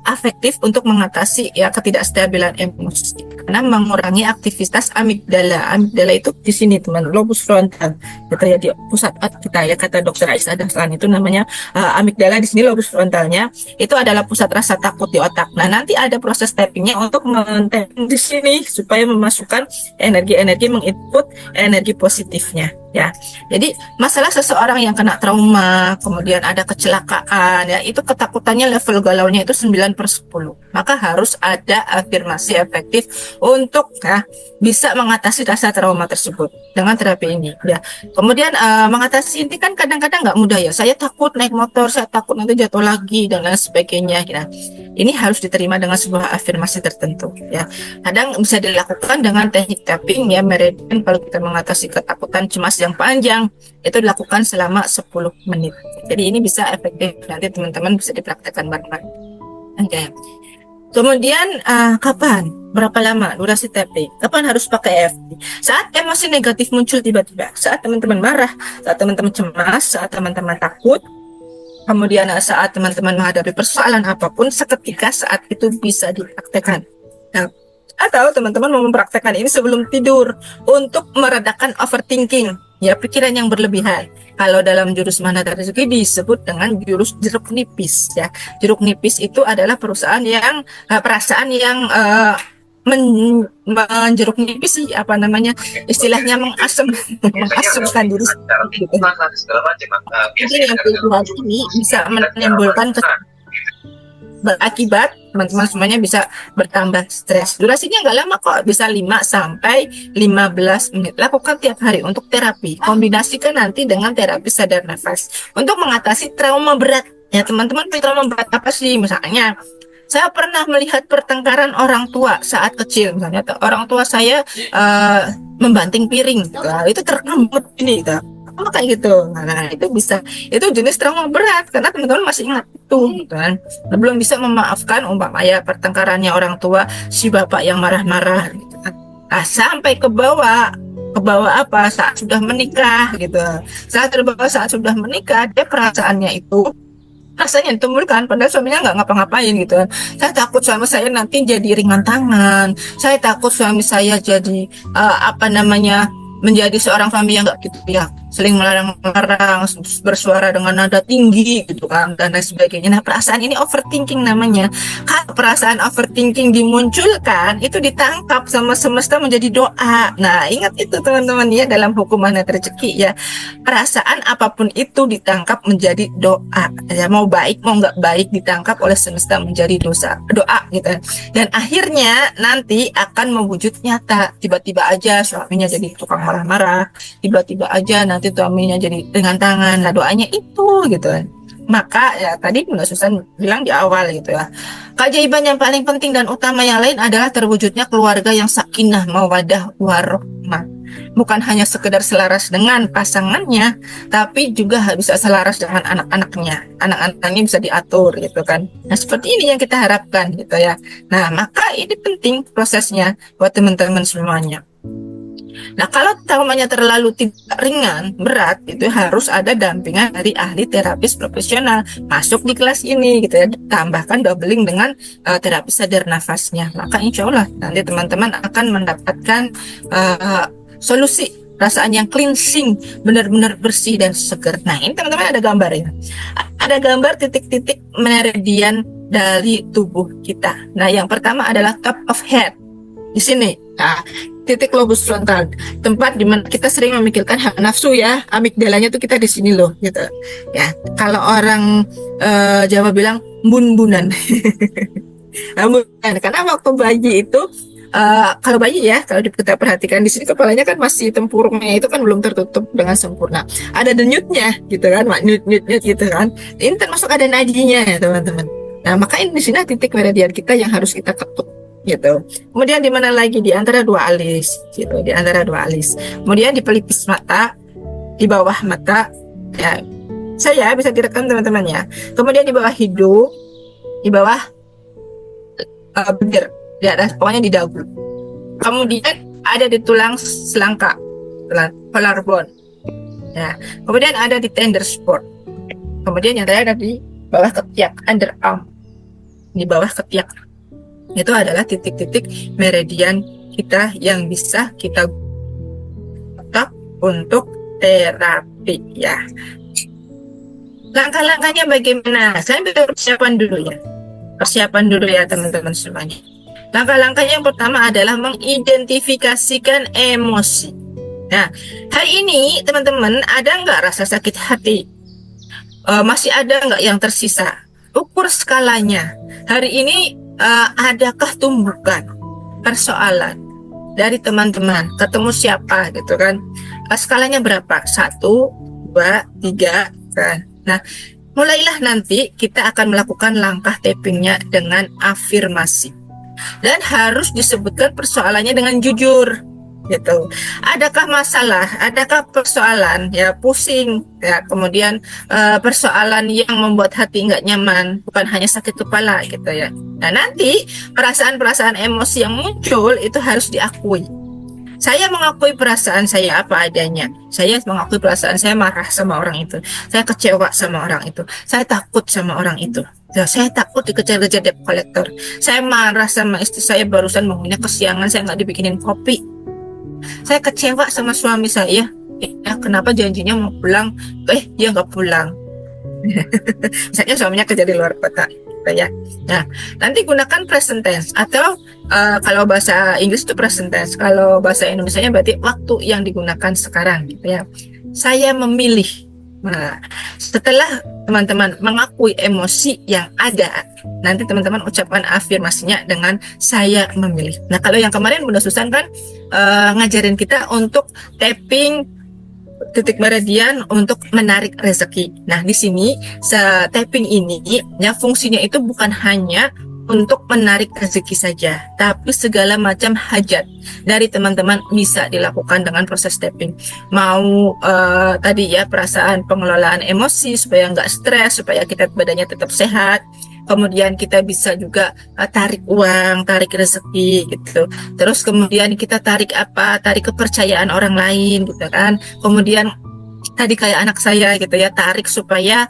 efektif untuk mengatasi ya ketidakstabilan emosi karena mengurangi aktivitas amigdala. Amigdala itu di sini teman, lobus frontal gitu ya, di pusat otak kita ya, kata dokter Aisyah Dahlan itu namanya amigdala, di sini lobus frontalnya itu adalah pusat rasa takut di otak. Nah nanti ada proses tappingnya untuk men-tapping di sini supaya memasukkan energi-energi, menginput energi positifnya ya. Jadi masalah seseorang yang kena trauma, kemudian ada kecelakaan ya, itu ketakutannya level galaunya itu 9/10. Maka harus ada afirmasi efektif untuk bisa mengatasi rasa trauma tersebut dengan terapi ini ya. Kemudian mengatasi ini kan kadang-kadang nggak mudah ya, saya takut naik motor, saya takut nanti jatuh lagi dan lain sebagainya gitu. Ini harus diterima dengan sebuah afirmasi tertentu ya. Kadang bisa dilakukan dengan teknik tapping ya, meridian. Kalau kita mengatasi ketakutan cemas yang panjang itu dilakukan selama 10 menit. Jadi ini bisa efektif, nanti teman-teman bisa dipraktekkan bareng-bareng. Oke. Kemudian kapan? Berapa lama durasi tapping? Kapan harus pakai EFT? Saat emosi negatif muncul tiba-tiba, saat teman-teman marah, saat teman-teman cemas, saat teman-teman takut, kemudian saat teman-teman menghadapi persoalan apapun, seketika saat itu bisa dipraktekkan. Nah, atau teman-teman mau mempraktekkan ini sebelum tidur untuk meredakan overthinking, ya, pikiran yang berlebihan. Kalau dalam jurus Mana Rezeki disebut dengan jurus jeruk nipis, ya. Jeruk nipis itu adalah perasaan yang menjeruk nipis sih, apa namanya istilahnya, mengasemkan diri gitu. Jadi yang pilihan ini bisa menimbulkan berakibat teman-teman semuanya bisa bertambah stres. Durasinya nggak lama kok, bisa 5 sampai 15 menit. Lakukan tiap hari untuk terapi. Kombinasikan nanti dengan terapi sadar nafas untuk mengatasi trauma berat. Ya teman-teman, trauma berat apa sih? Misalnya saya pernah melihat pertengkaran orang tua saat kecil, misalnya orang tua saya membanting piring, itu terekam ini, kayak gitu. Nah itu bisa, itu jenis trauma berat karena teman-teman masih ingat itu, gitu kan. Belum bisa memaafkan umpamanya pertengkarannya orang tua, si bapak yang marah-marah, gitu kan. Nah, sampai ke bawah apa saat sudah menikah, gitu. Saat sudah menikah, dia perasaannya itu rasanya ditimbulkan padahal suaminya nggak ngapa-ngapain gitu kan. Saya takut suami saya nanti jadi ringan tangan, saya takut suami saya jadi menjadi seorang suami yang nggak gitu ya. saling melarang-larang, bersuara dengan nada tinggi gitu kan, dan lain sebagainya. Nah, perasaan ini overthinking namanya. Kalau perasaan overthinking dimunculkan, itu ditangkap sama semesta menjadi doa. Nah, ingat itu teman-teman ya, dalam hukum magnet rezeki ya. Perasaan apapun itu ditangkap menjadi doa. Ya, mau baik mau nggak baik ditangkap oleh semesta menjadi doa gitu. Dan akhirnya nanti akan mewujud nyata. Tiba-tiba aja suaminya jadi tukang marah-marah, tiba-tiba aja nanti suaminya jadi dengan tangan. Nah, doanya itu gitu kan. Maka ya tadi Bunda Susan bilang di awal gitu ya, keajaiban yang paling penting dan utama yang lain adalah terwujudnya keluarga yang sakinah mawadah warahmah. Bukan hanya sekedar selaras dengan pasangannya, tapi juga bisa selaras dengan anak-anaknya. Anak-anaknya bisa diatur gitu kan. Nah, seperti ini yang kita harapkan gitu ya. Nah, maka ini penting prosesnya buat teman-teman semuanya. Nah, kalau traumanya terlalu tidak ringan, berat, itu harus ada dampingan dari ahli terapis profesional masuk di kelas ini gitu ya. Tambahkan doubling dengan terapis sadar nafasnya. Maka insya Allah nanti teman-teman akan mendapatkan solusi perasaan yang cleansing, benar-benar bersih dan segar. Nah, ini teman-teman ada gambarnya. Ada gambar titik-titik meridian dari tubuh kita. Nah, yang pertama adalah top of head. Di sini. Nah, titik lobus frontal, tempat dimana kita sering memikirkan hak nafsu ya, amigdalanya tuh kita di sini loh gitu ya. Kalau orang Jawa bilang bun-bunan. Karena waktu bayi itu kalau bayi ya, kalau kita perhatikan di sini kepalanya kan masih tempurungnya itu kan belum tertutup dengan sempurna, ada denyutnya gitu kan, nyut-nyut gitu kan, ini termasuk ada nadinya ya teman-teman. Nah, maka ini di sini titik meridian kita yang harus kita ketuk gitu. Kemudian di mana lagi? Di antara dua alis gitu, di antara dua alis. Kemudian di pelipis mata, di bawah mata ya, saya bisa direkam teman-teman ya. Kemudian di bawah hidung, di bawah bibir, di atas, pokoknya di dagu. Kemudian ada di tulang selangka, collarbone ya. Kemudian ada di tender spot. Kemudian yang terakhir ada di bawah ketiak, underarm, di bawah ketiak. Itu adalah titik-titik meridian kita yang bisa kita tetap untuk terapi ya. Langkah-langkahnya bagaimana? Saya persiapan dulu ya. Persiapan dulu ya teman-teman semuanya. Langkah-langkahnya yang pertama adalah mengidentifikasikan emosi. Nah, hari ini teman-teman ada nggak rasa sakit hati? Masih ada nggak yang tersisa? Ukur skalanya. Hari ini adakah tumbukan persoalan dari teman-teman? Ketemu siapa gitu kan? Skalanya berapa? 1, 2, 3 kan? Nah, mulailah nanti kita akan melakukan langkah tappingnya dengan afirmasi. Dan harus disebutkan persoalannya dengan jujur gitu. Adakah masalah, adakah persoalan ya, pusing ya, kemudian persoalan yang membuat hati nggak nyaman, bukan hanya sakit kepala gitu ya. Nah, nanti perasaan-perasaan emosi yang muncul itu harus diakui. Saya mengakui perasaan saya apa adanya. Saya mengakui perasaan saya marah sama orang itu, saya kecewa sama orang itu, saya takut sama orang itu ya, saya takut dikejar-kejar debt collector, saya marah sama istri saya barusan bangunnya kesiangan, saya nggak dibikinin kopi, saya kecewa sama suami saya ya, kenapa janjinya mau pulang dia nggak pulang. Misalnya suaminya kerja di luar kota gitu ya. Nah, nanti gunakan present tense atau kalau bahasa Inggris itu present tense, kalau bahasa Indonesianya berarti waktu yang digunakan sekarang gitu ya. Saya memilih. Nah, setelah teman-teman mengakui emosi yang ada, nanti teman-teman ucapkan afirmasinya dengan saya memilih. Nah, kalau yang kemarin Bunda Susan kan ngajarin kita untuk tapping titik meridian untuk menarik rezeki. Nah, di sini tapping ini ya fungsinya itu bukan hanya untuk menarik rezeki saja, tapi segala macam hajat dari teman-teman bisa dilakukan dengan proses tapping. Mau tadi ya perasaan pengelolaan emosi supaya nggak stres, supaya kita badannya tetap sehat. Kemudian kita bisa juga tarik uang, tarik rezeki gitu. Terus kemudian kita tarik apa? Tarik kepercayaan orang lain gitu kan. Kemudian tadi kayak anak saya gitu ya, tarik supaya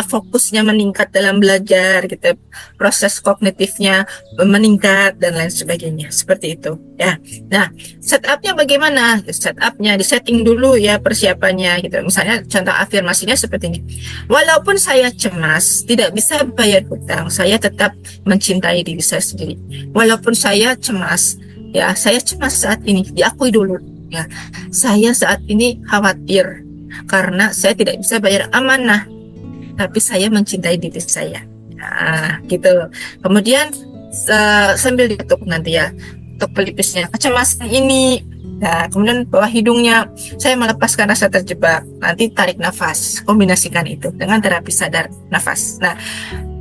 fokusnya meningkat dalam belajar gitu, proses kognitifnya meningkat dan lain sebagainya, seperti itu ya. Nah, setupnya bagaimana? Setupnya disetting dulu ya, persiapannya gitu. Misalnya contoh afirmasinya seperti ini: walaupun saya cemas tidak bisa bayar hutang, saya tetap mencintai diri saya sendiri. Walaupun saya cemas, ya saya cemas saat ini, diakui dulu ya, saya saat ini khawatir karena saya tidak bisa bayar amanah, tapi saya mencintai diri saya. Nah, gitu. Kemudian sambil ditutup nanti ya, untuk pelipisnya, kecemasan ini. Nah, kemudian bawah hidungnya, saya melepaskan rasa terjebak. Nanti tarik nafas, kombinasikan itu dengan terapi sadar nafas. Nah,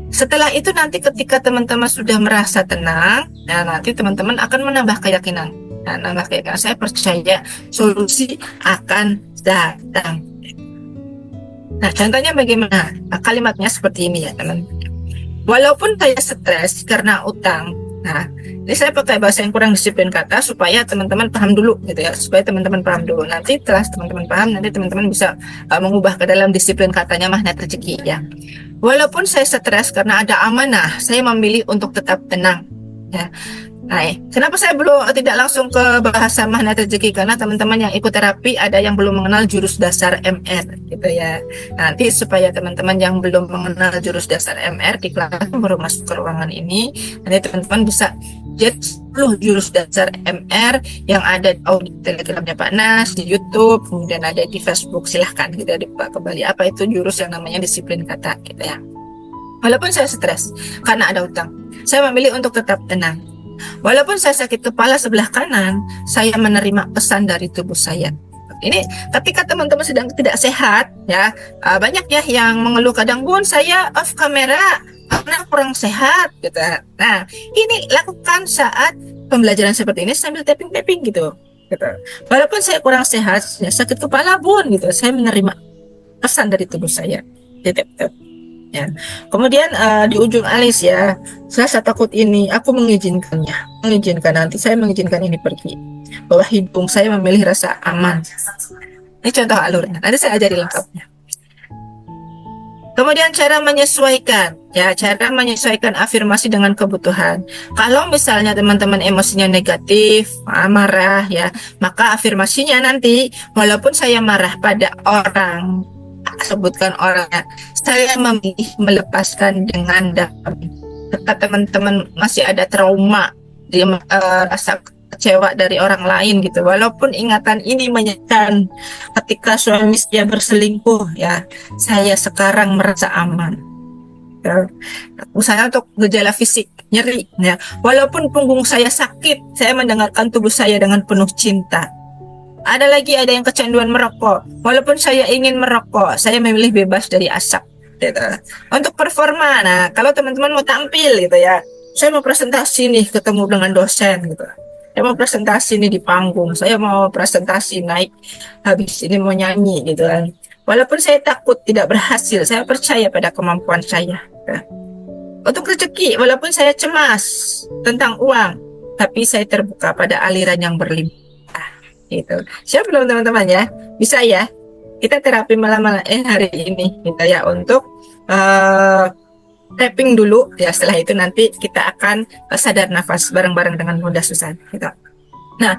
setelah itu nanti ketika teman-teman sudah merasa tenang, nah nanti teman-teman akan menambah keyakinan. Nah, nambah keyakinan, saya percaya solusi akan datang. Nah, contohnya bagaimana? Nah, kalimatnya seperti ini ya, teman. Walaupun saya stres karena utang, nah, ini saya pakai bahasa yang kurang disiplin kata supaya teman-teman paham dulu gitu ya, supaya teman-teman paham dulu. Nanti setelah teman-teman paham, nanti teman-teman bisa mengubah ke dalam disiplin katanya magnet rezeki ya. Walaupun saya stres karena ada amanah, saya memilih untuk tetap tenang ya. Nah, kenapa saya tidak langsung ke bahasa magnet rezeki? Karena teman-teman yang ikut terapi ada yang belum mengenal jurus dasar MR gitu ya. Nanti supaya teman-teman yang belum mengenal jurus dasar MR di kelas baru masuk ke ruangan ini, nanti teman-teman bisa cek 10 jurus dasar MR yang ada di audio Telegramnya Pak Nas, di YouTube, kemudian ada di Facebook. Silahkan gitu dibuka kembali apa itu jurus yang namanya disiplin kata gitu ya. Walaupun saya stres karena ada utang, saya memilih untuk tetap tenang. Walaupun saya sakit kepala sebelah kanan, saya menerima pesan dari tubuh saya. Ini ketika teman-teman sedang tidak sehat ya, banyak ya yang mengeluh kadang, Bun saya off kamera karena kurang sehat gitu. Nah, ini lakukan saat pembelajaran seperti ini sambil tapping-tapping gitu. Walaupun saya kurang sehat, ya, sakit kepala Bun gitu, saya menerima pesan dari tubuh saya. Tap-tap. Ya. Kemudian di ujung alis ya, rasa takut ini aku mengizinkannya, nanti saya mengizinkan ini pergi. Bawah hidung saya memilih rasa aman. Ini contoh alurnya, nanti saya ajari lengkapnya. Kemudian cara menyesuaikan afirmasi dengan kebutuhan. Kalau misalnya teman-teman emosinya negatif, marah ya, maka afirmasinya nanti walaupun saya marah pada orang, sebutkan orangnya, saya memilih melepaskan dengan damai. Ketika teman-teman masih ada trauma, dia rasa kecewa dari orang lain gitu, walaupun ingatan ini menyakitkan ketika suami dia berselingkuh ya, saya sekarang merasa aman ya. Misalnya untuk gejala fisik, nyeri ya, walaupun punggung saya sakit, saya mendengarkan tubuh saya dengan penuh cinta. Ada yang kecanduan merokok, walaupun saya ingin merokok, saya memilih bebas dari asap gitu. Untuk performa, nah kalau teman-teman mau tampil gitu ya, saya mau presentasi nih ketemu dengan dosen gitu, saya mau presentasi nih di panggung, saya mau presentasi naik, habis ini mau nyanyi gitu kan. Walaupun saya takut tidak berhasil, saya percaya pada kemampuan saya gitu. Untuk rezeki, walaupun saya cemas tentang uang, tapi saya terbuka pada aliran yang berlimpah gitu. Siap belum teman-teman ya? Bisa ya? Kita terapi malam hari ini gitu ya, untuk tapping dulu ya. Setelah itu nanti kita akan sadar nafas bareng-bareng dengan Bunda Susan gitu. Nah,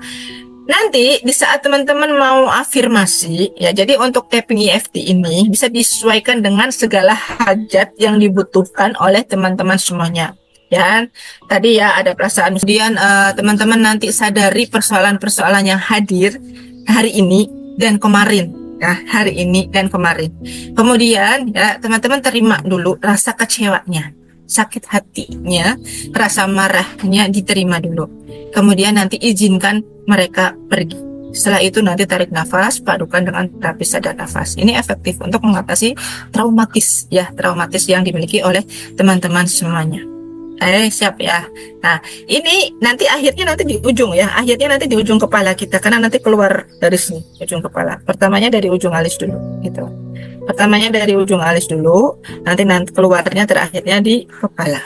nanti di saat teman-teman mau afirmasi ya, jadi untuk tapping EFT ini bisa disesuaikan dengan segala hajat yang dibutuhkan oleh teman-teman semuanya. Ya, tadi ya ada perasaan. Kemudian teman-teman nanti sadari persoalan-persoalan yang hadir hari ini dan kemarin. Ya, hari ini dan kemarin. Kemudian ya teman-teman terima dulu rasa kecewanya, sakit hatinya, rasa marahnya diterima dulu. Kemudian nanti izinkan mereka pergi. Setelah itu nanti tarik nafas, padukan dengan terapi sadar nafas. Ini efektif untuk mengatasi traumatis yang dimiliki oleh teman-teman semuanya. Siap ya. Nah, ini nanti akhirnya di ujung kepala kita, karena nanti keluar dari sini ujung kepala. Pertamanya dari ujung alis dulu gitu. Nanti keluarnya terakhirnya di kepala.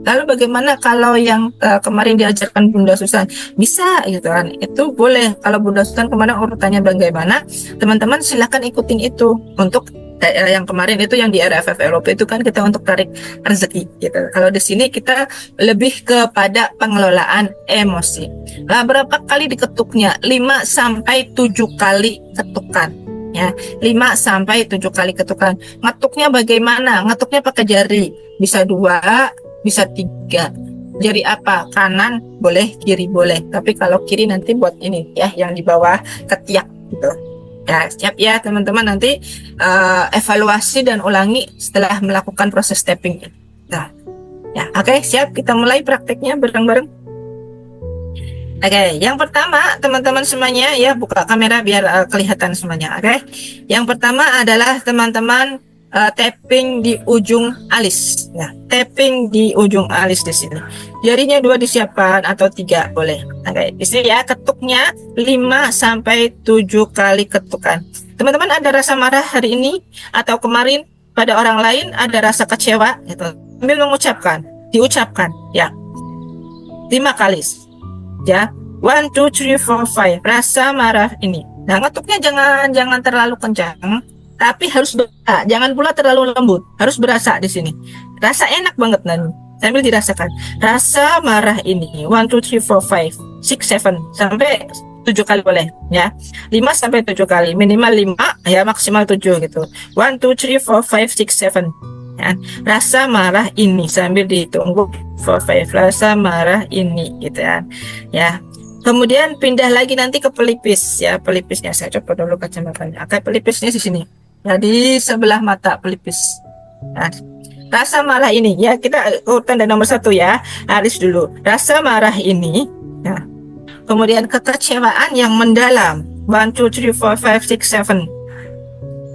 Lalu bagaimana kalau yang kemarin diajarkan Bunda Susan? Bisa gitu kan. Itu boleh. Kalau Bunda Susan kemarin urutannya bagaimana, teman-teman silakan ikutin itu untuk Yang kemarin itu yang di RFF Eropa itu kan kita untuk tarik rezeki gitu. Kalau di sini kita lebih kepada pengelolaan emosi. Nah, berapa kali diketuknya? 5 sampai 7 kali ketukan. Ya, 5 sampai 7 kali ketukan. Ngetuknya bagaimana? Ngetuknya pakai jari. Bisa 2, bisa 3. Jari apa? Kanan boleh, kiri boleh. Tapi kalau kiri nanti buat ini ya, yang di bawah ketiak gitu. Ya, siap ya teman-teman, nanti evaluasi dan ulangi setelah melakukan proses tapping. Nah, ya, oke, siap, kita mulai prakteknya bareng-bareng. Oke, yang pertama teman-teman semuanya ya, buka kamera biar kelihatan semuanya. Oke, yang pertama adalah teman-teman tapping di ujung alis. Nah, tapping di ujung alis di sini. Jarinya 2 disiapkan atau 3 boleh. Oke, di sini ya, ketuknya 5 sampai 7 kali ketukan. Teman-teman ada rasa marah hari ini atau kemarin pada orang lain, ada rasa kecewa gitu. Sambil mengucapkan, diucapkan ya. 5 kali. Ya. 1 2 3 4 5. Rasa marah ini. Nah, ngetuknya jangan terlalu kencang. Tapi harus berasa, jangan pula terlalu lembut, harus berasa di sini. Rasa enak banget nanti, sambil dirasakan. Rasa marah ini 1 2 3 4 5 6 7 sampai 7 kali boleh ya. 5 sampai 7 kali, minimal 5 ya, maksimal 7 gitu. 1 2 3 4 5 6 7 ya. Rasa marah ini sambil dihitung 4 5, rasa marah ini gitu ya. Ya. Kemudian pindah lagi nanti ke pelipis ya, pelipisnya saya coba dulu kacamatanya. Oke, pelipisnya di sini. Jadi sebelah mata pelipis. Nah, rasa marah ini ya, kita urutan dari nomor 1 ya, alis dulu. Rasa marah ini. Nah, kemudian kekecewaan yang mendalam. 1 2 3 4 5 6 7.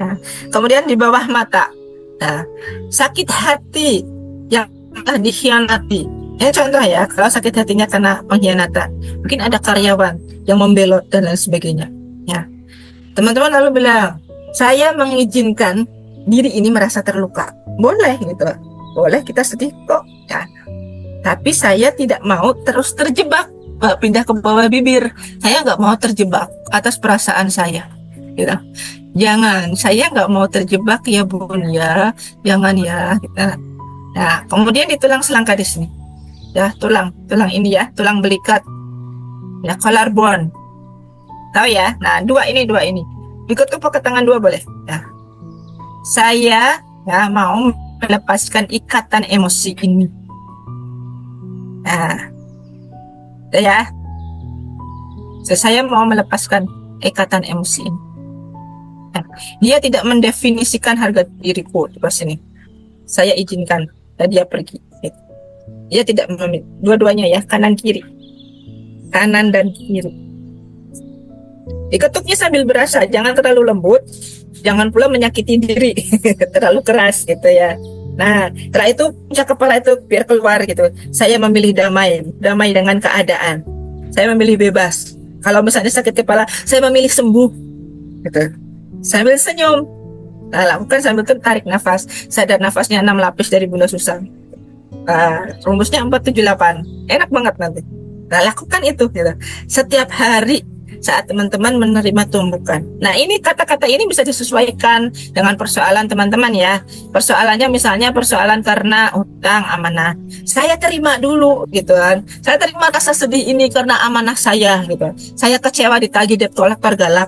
Nah, kemudian di bawah mata. Nah, sakit hati yang telah dikhianati. Ini contoh ya, kalau sakit hatinya karena pengkhianatan, mungkin ada karyawan yang membelot dan lain sebagainya. Ya, teman-teman lalu bilang, saya mengizinkan diri ini merasa terluka. Boleh gitu, boleh kita sedih kok. Ya. Tapi saya tidak mau terus terjebak, pindah ke bawah bibir. Saya nggak mau terjebak atas perasaan saya. Gitu. Jangan, saya nggak mau terjebak ya bun ya, jangan ya. Gitu. Nah, kemudian di tulang selangka di sini. Ya, tulang ini ya, tulang belikat. Ya, collarbone. Tahu ya? Nah, dua ini. Diketuk pakai tangan 2 boleh. Ya. Saya ya mau melepaskan ikatan emosi ini. Nah, ya. Saya mau melepaskan ikatan emosi ini. Nah, dia tidak mendefinisikan harga diriku di sini. Saya izinkan dan dia pergi. Dia tidak memilih, dua-duanya ya, kanan kiri, kanan dan kiri. Diketuknya sambil berasa, jangan terlalu lembut, jangan pula menyakiti diri, terlalu keras gitu ya. Nah, setelah itu puncak kepala itu biar keluar gitu. Saya memilih damai dengan keadaan. Saya memilih bebas. Kalau misalnya sakit kepala, saya memilih sembuh, gitu. Sambil senyum. Nah, lakukan sambil tarik nafas. Sadar nafasnya 6 lapis dari Bunda Susan. Rumusnya 478, enak banget nanti. Nah, lakukan itu gitu. Setiap hari saat teman-teman menerima tumbukan. Nah, ini kata-kata ini bisa disesuaikan dengan persoalan teman-teman ya. Persoalannya misalnya persoalan karena utang amanah. Saya terima dulu gitu kan. Saya terima rasa sedih ini karena amanah saya gitu. Saya kecewa ditagih debt collector galak.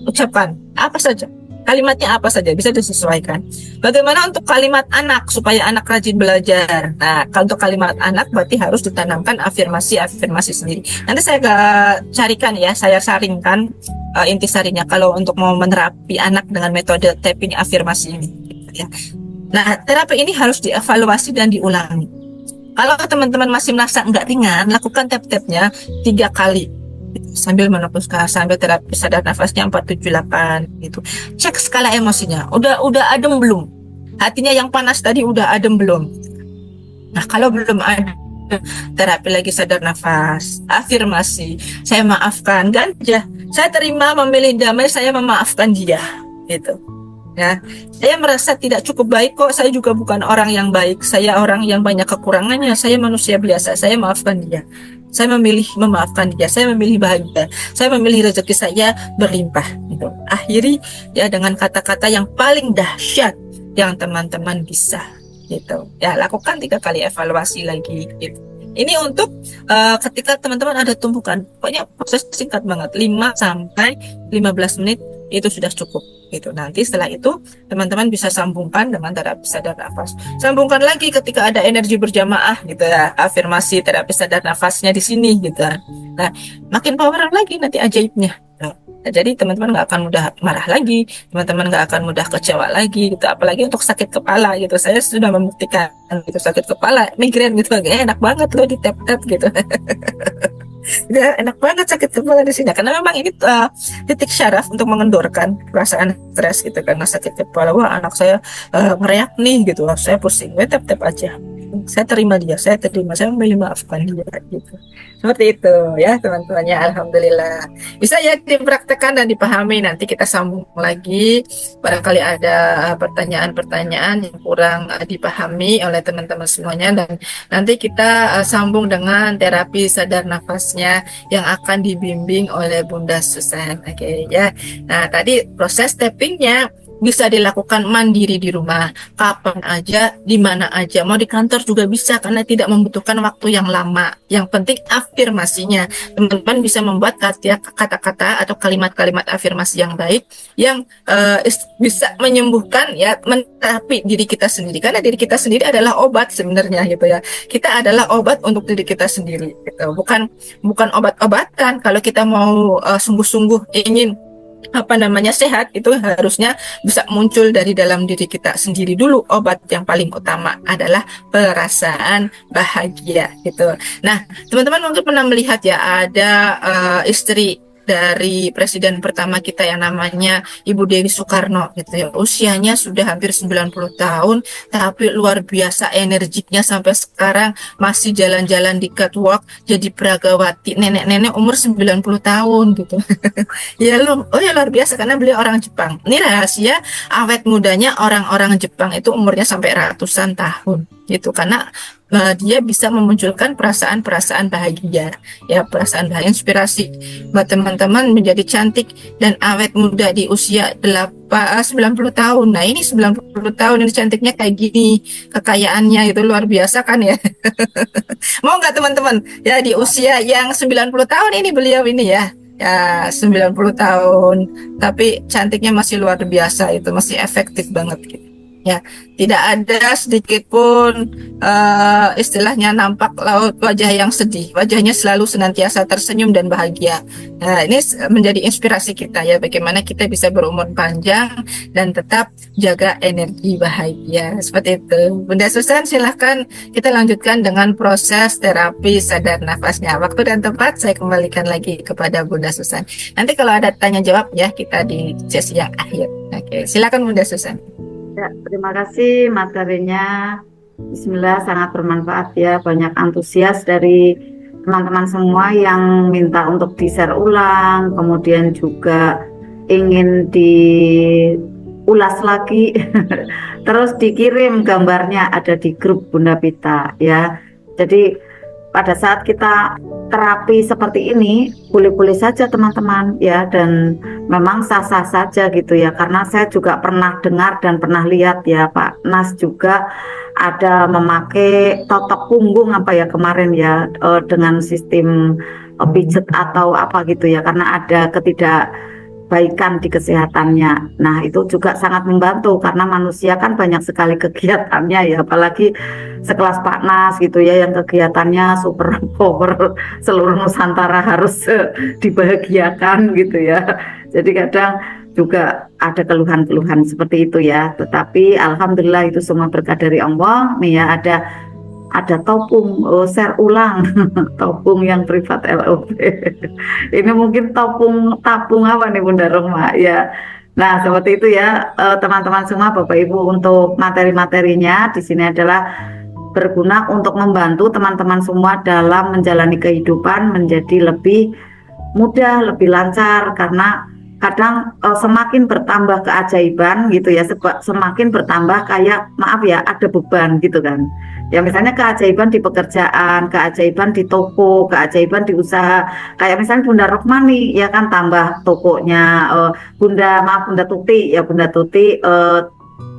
Ucapkan apa saja. Kalimatnya apa saja bisa disesuaikan. Bagaimana untuk kalimat anak supaya anak rajin belajar? Nah, kalau untuk kalimat anak berarti harus ditanamkan afirmasi sendiri. Nanti saya carikan ya, saya saringkan intisarinya kalau untuk mau menerapi anak dengan metode tapping afirmasi ini. Ya. Nah, terapi ini harus dievaluasi dan diulangi. Kalau teman-teman masih merasa enggak ringan, lakukan tap-tapnya 3 kali. Sambil menepuskan, sambil terapi sadar nafasnya 478 gitu. Cek skala emosinya, udah adem belum? Hatinya yang panas tadi udah adem belum? Nah, kalau belum ada, terapi lagi sadar nafas, afirmasi, saya maafkan, ganja, saya terima memilih damai, saya memaafkan dia gitu. Ya, saya merasa tidak cukup baik kok. Saya juga bukan orang yang baik. Saya orang yang banyak kekurangannya. Saya manusia biasa. Saya maafkan dia. Saya memilih memaafkan dia. Saya memilih bahagia. Saya memilih rezeki saya berlimpah. Gitu. Akhiri ya dengan kata-kata yang paling dahsyat yang teman-teman bisa. Gitu. Ya, lakukan 3 kali evaluasi lagi. Gitu. Ini untuk ketika teman-teman ada tumpukan. Pokoknya proses singkat banget. 5 sampai 15 menit itu sudah cukup. Gitu. Nanti setelah itu teman-teman bisa sambungkan dengan terapi sadar nafas. Sambungkan lagi ketika ada energi berjamaah gitu ya, afirmasi terapi sadar nafasnya di sini gitu. Nah, makin power lagi nanti ajaibnya. Nah, jadi teman-teman nggak akan mudah marah lagi, teman-teman nggak akan mudah kecewa lagi gitu. Apalagi untuk sakit kepala gitu. Saya sudah membuktikan gitu sakit kepala, migrain gitu, enak banget loh di tap-tap gitu. Ya, enak banget sakit kepala di sini karena memang ini titik syaraf untuk mengendorkan perasaan stres gitu karena sakit kepala. Wah, anak saya mereak nih gitu, saya pusing, tap tap aja, saya terima dia, saya memilih maafkan dia gitu. Seperti itu ya teman-teman ya, alhamdulillah bisa ya dipraktekkan dan dipahami. Nanti kita sambung lagi barangkali ada pertanyaan-pertanyaan yang kurang dipahami oleh teman-teman semuanya, dan nanti kita sambung dengan terapi sadar nafasnya yang akan dibimbing oleh Bunda Susan. Oke ya. Nah, tadi proses tappingnya bisa dilakukan mandiri di rumah, kapan aja, di mana aja, mau di kantor juga bisa karena tidak membutuhkan waktu yang lama. Yang penting afirmasinya, teman-teman bisa membuat kata-kata atau kalimat-kalimat afirmasi yang baik yang bisa menyembuhkan ya, menterapi diri kita sendiri, karena diri kita sendiri adalah obat sebenarnya gitu ya. Kita adalah obat untuk diri kita sendiri gitu. Bukan obat-obatan. Kalau kita mau sungguh-sungguh ingin sehat, itu harusnya bisa muncul dari dalam diri kita sendiri dulu. Obat yang paling utama adalah perasaan bahagia gitu. Nah, teman-teman mungkin pernah melihat ya, ada istri dari presiden pertama kita yang namanya Ibu Dewi Soekarno gitu ya. Usianya sudah hampir 90 tahun tapi luar biasa energiknya sampai sekarang masih jalan-jalan di catwalk jadi pragawati. Nenek-nenek umur 90 tahun gitu. Ya luar biasa karena beliau orang Jepang. Ini rahasia awet mudanya orang-orang Jepang itu umurnya sampai ratusan tahun gitu, karena dia bisa memunculkan perasaan-perasaan bahagia ya, perasaan bahagia, inspirasi buat teman-teman menjadi cantik dan awet muda di usia 90 tahun. Nah, ini 90 tahun ini cantiknya kayak gini, kekayaannya itu luar biasa kan ya. Mau nggak teman-teman ya di usia yang 90 tahun ini beliau ini ya 90 tahun tapi cantiknya masih luar biasa, itu masih efektif banget gitu. Ya, tidak ada sedikit pun istilahnya nampak wajah yang sedih. Wajahnya selalu senantiasa tersenyum dan bahagia. Nah, ini menjadi inspirasi kita ya, bagaimana kita bisa berumur panjang dan tetap jaga energi bahagia. Seperti itu. Bunda Susan, silahkan kita lanjutkan dengan proses terapi sadar nafasnya. Waktu dan tempat saya kembalikan lagi kepada Bunda Susan. Nanti kalau ada tanya jawab ya, kita di sesi yang akhir. Oke, silakan Bunda Susan. Ya, terima kasih materinya. Bismillah, sangat bermanfaat ya. Banyak antusias dari teman-teman semua yang minta untuk di-share ulang, kemudian juga ingin diulas lagi. Terus dikirim gambarnya, ada di grup Bunda Pita ya. Jadi pada saat kita terapi seperti ini boleh-boleh saja teman-teman ya, dan memang sah-sah saja gitu ya, karena saya juga pernah dengar dan pernah lihat ya, Pak Nas juga ada memakai totok punggung kemarin ya, dengan sistem pijet atau apa gitu ya, karena ada ketidakbaikan di kesehatannya. Nah, itu juga sangat membantu karena manusia kan banyak sekali kegiatannya ya, apalagi sekelas Pak Nas gitu ya, yang kegiatannya super power, seluruh Nusantara harus dibahagiakan gitu ya. Jadi kadang juga ada keluhan-keluhan seperti itu ya, tetapi alhamdulillah itu semua berkat dari Allah nih ya. Ada topung share ulang topung yang privat LOB. Ini mungkin tapung apa nih Bunda Roma ya. Nah, seperti itu ya teman-teman semua, Bapak Ibu, untuk materi-materinya di sini adalah berguna untuk membantu teman-teman semua dalam menjalani kehidupan menjadi lebih mudah, lebih lancar, karena kadang semakin bertambah keajaiban gitu ya, semakin bertambah kayak maaf ya ada beban gitu kan. Ya misalnya keajaiban di pekerjaan, keajaiban di toko, keajaiban di usaha. Kayak misalnya Bunda Rohmani ya kan tambah tokonya, Bunda Tuti ya, Bunda Tuti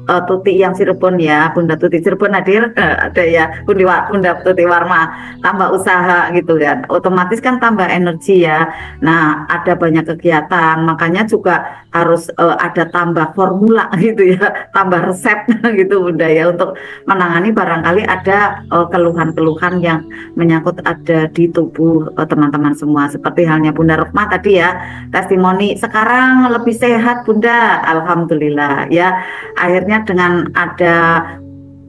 Tuti yang Cirebon ya, Bunda Tuti Cirebon hadir, ada ya Bunda Tuti Warma tambah usaha gitu kan, otomatis kan tambah energi ya. Nah ada banyak kegiatan, makanya juga harus ada tambah formula gitu ya, tambah resep gitu Bunda ya, untuk menangani barangkali ada keluhan-keluhan yang menyangkut ada di tubuh teman-teman semua, seperti halnya Bunda Rokma tadi ya, testimoni sekarang lebih sehat Bunda, alhamdulillah ya. Akhirnya dengan ada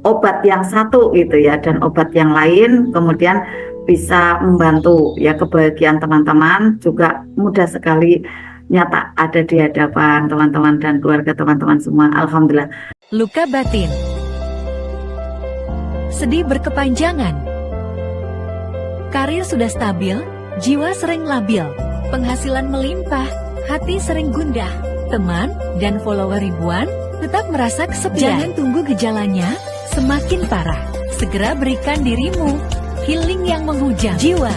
obat yang satu gitu ya dan obat yang lain kemudian bisa membantu ya, kebahagiaan teman-teman juga mudah sekali nyata ada di hadapan teman-teman dan keluarga teman-teman semua, alhamdulillah. Luka batin, sedih berkepanjangan, karir sudah stabil, jiwa sering labil, penghasilan melimpah, hati sering gundah, teman dan follower ribuan, tetap merasa kesepian. Jangan tunggu gejalanya semakin parah. Segera berikan dirimu healing yang menghujam jiwa.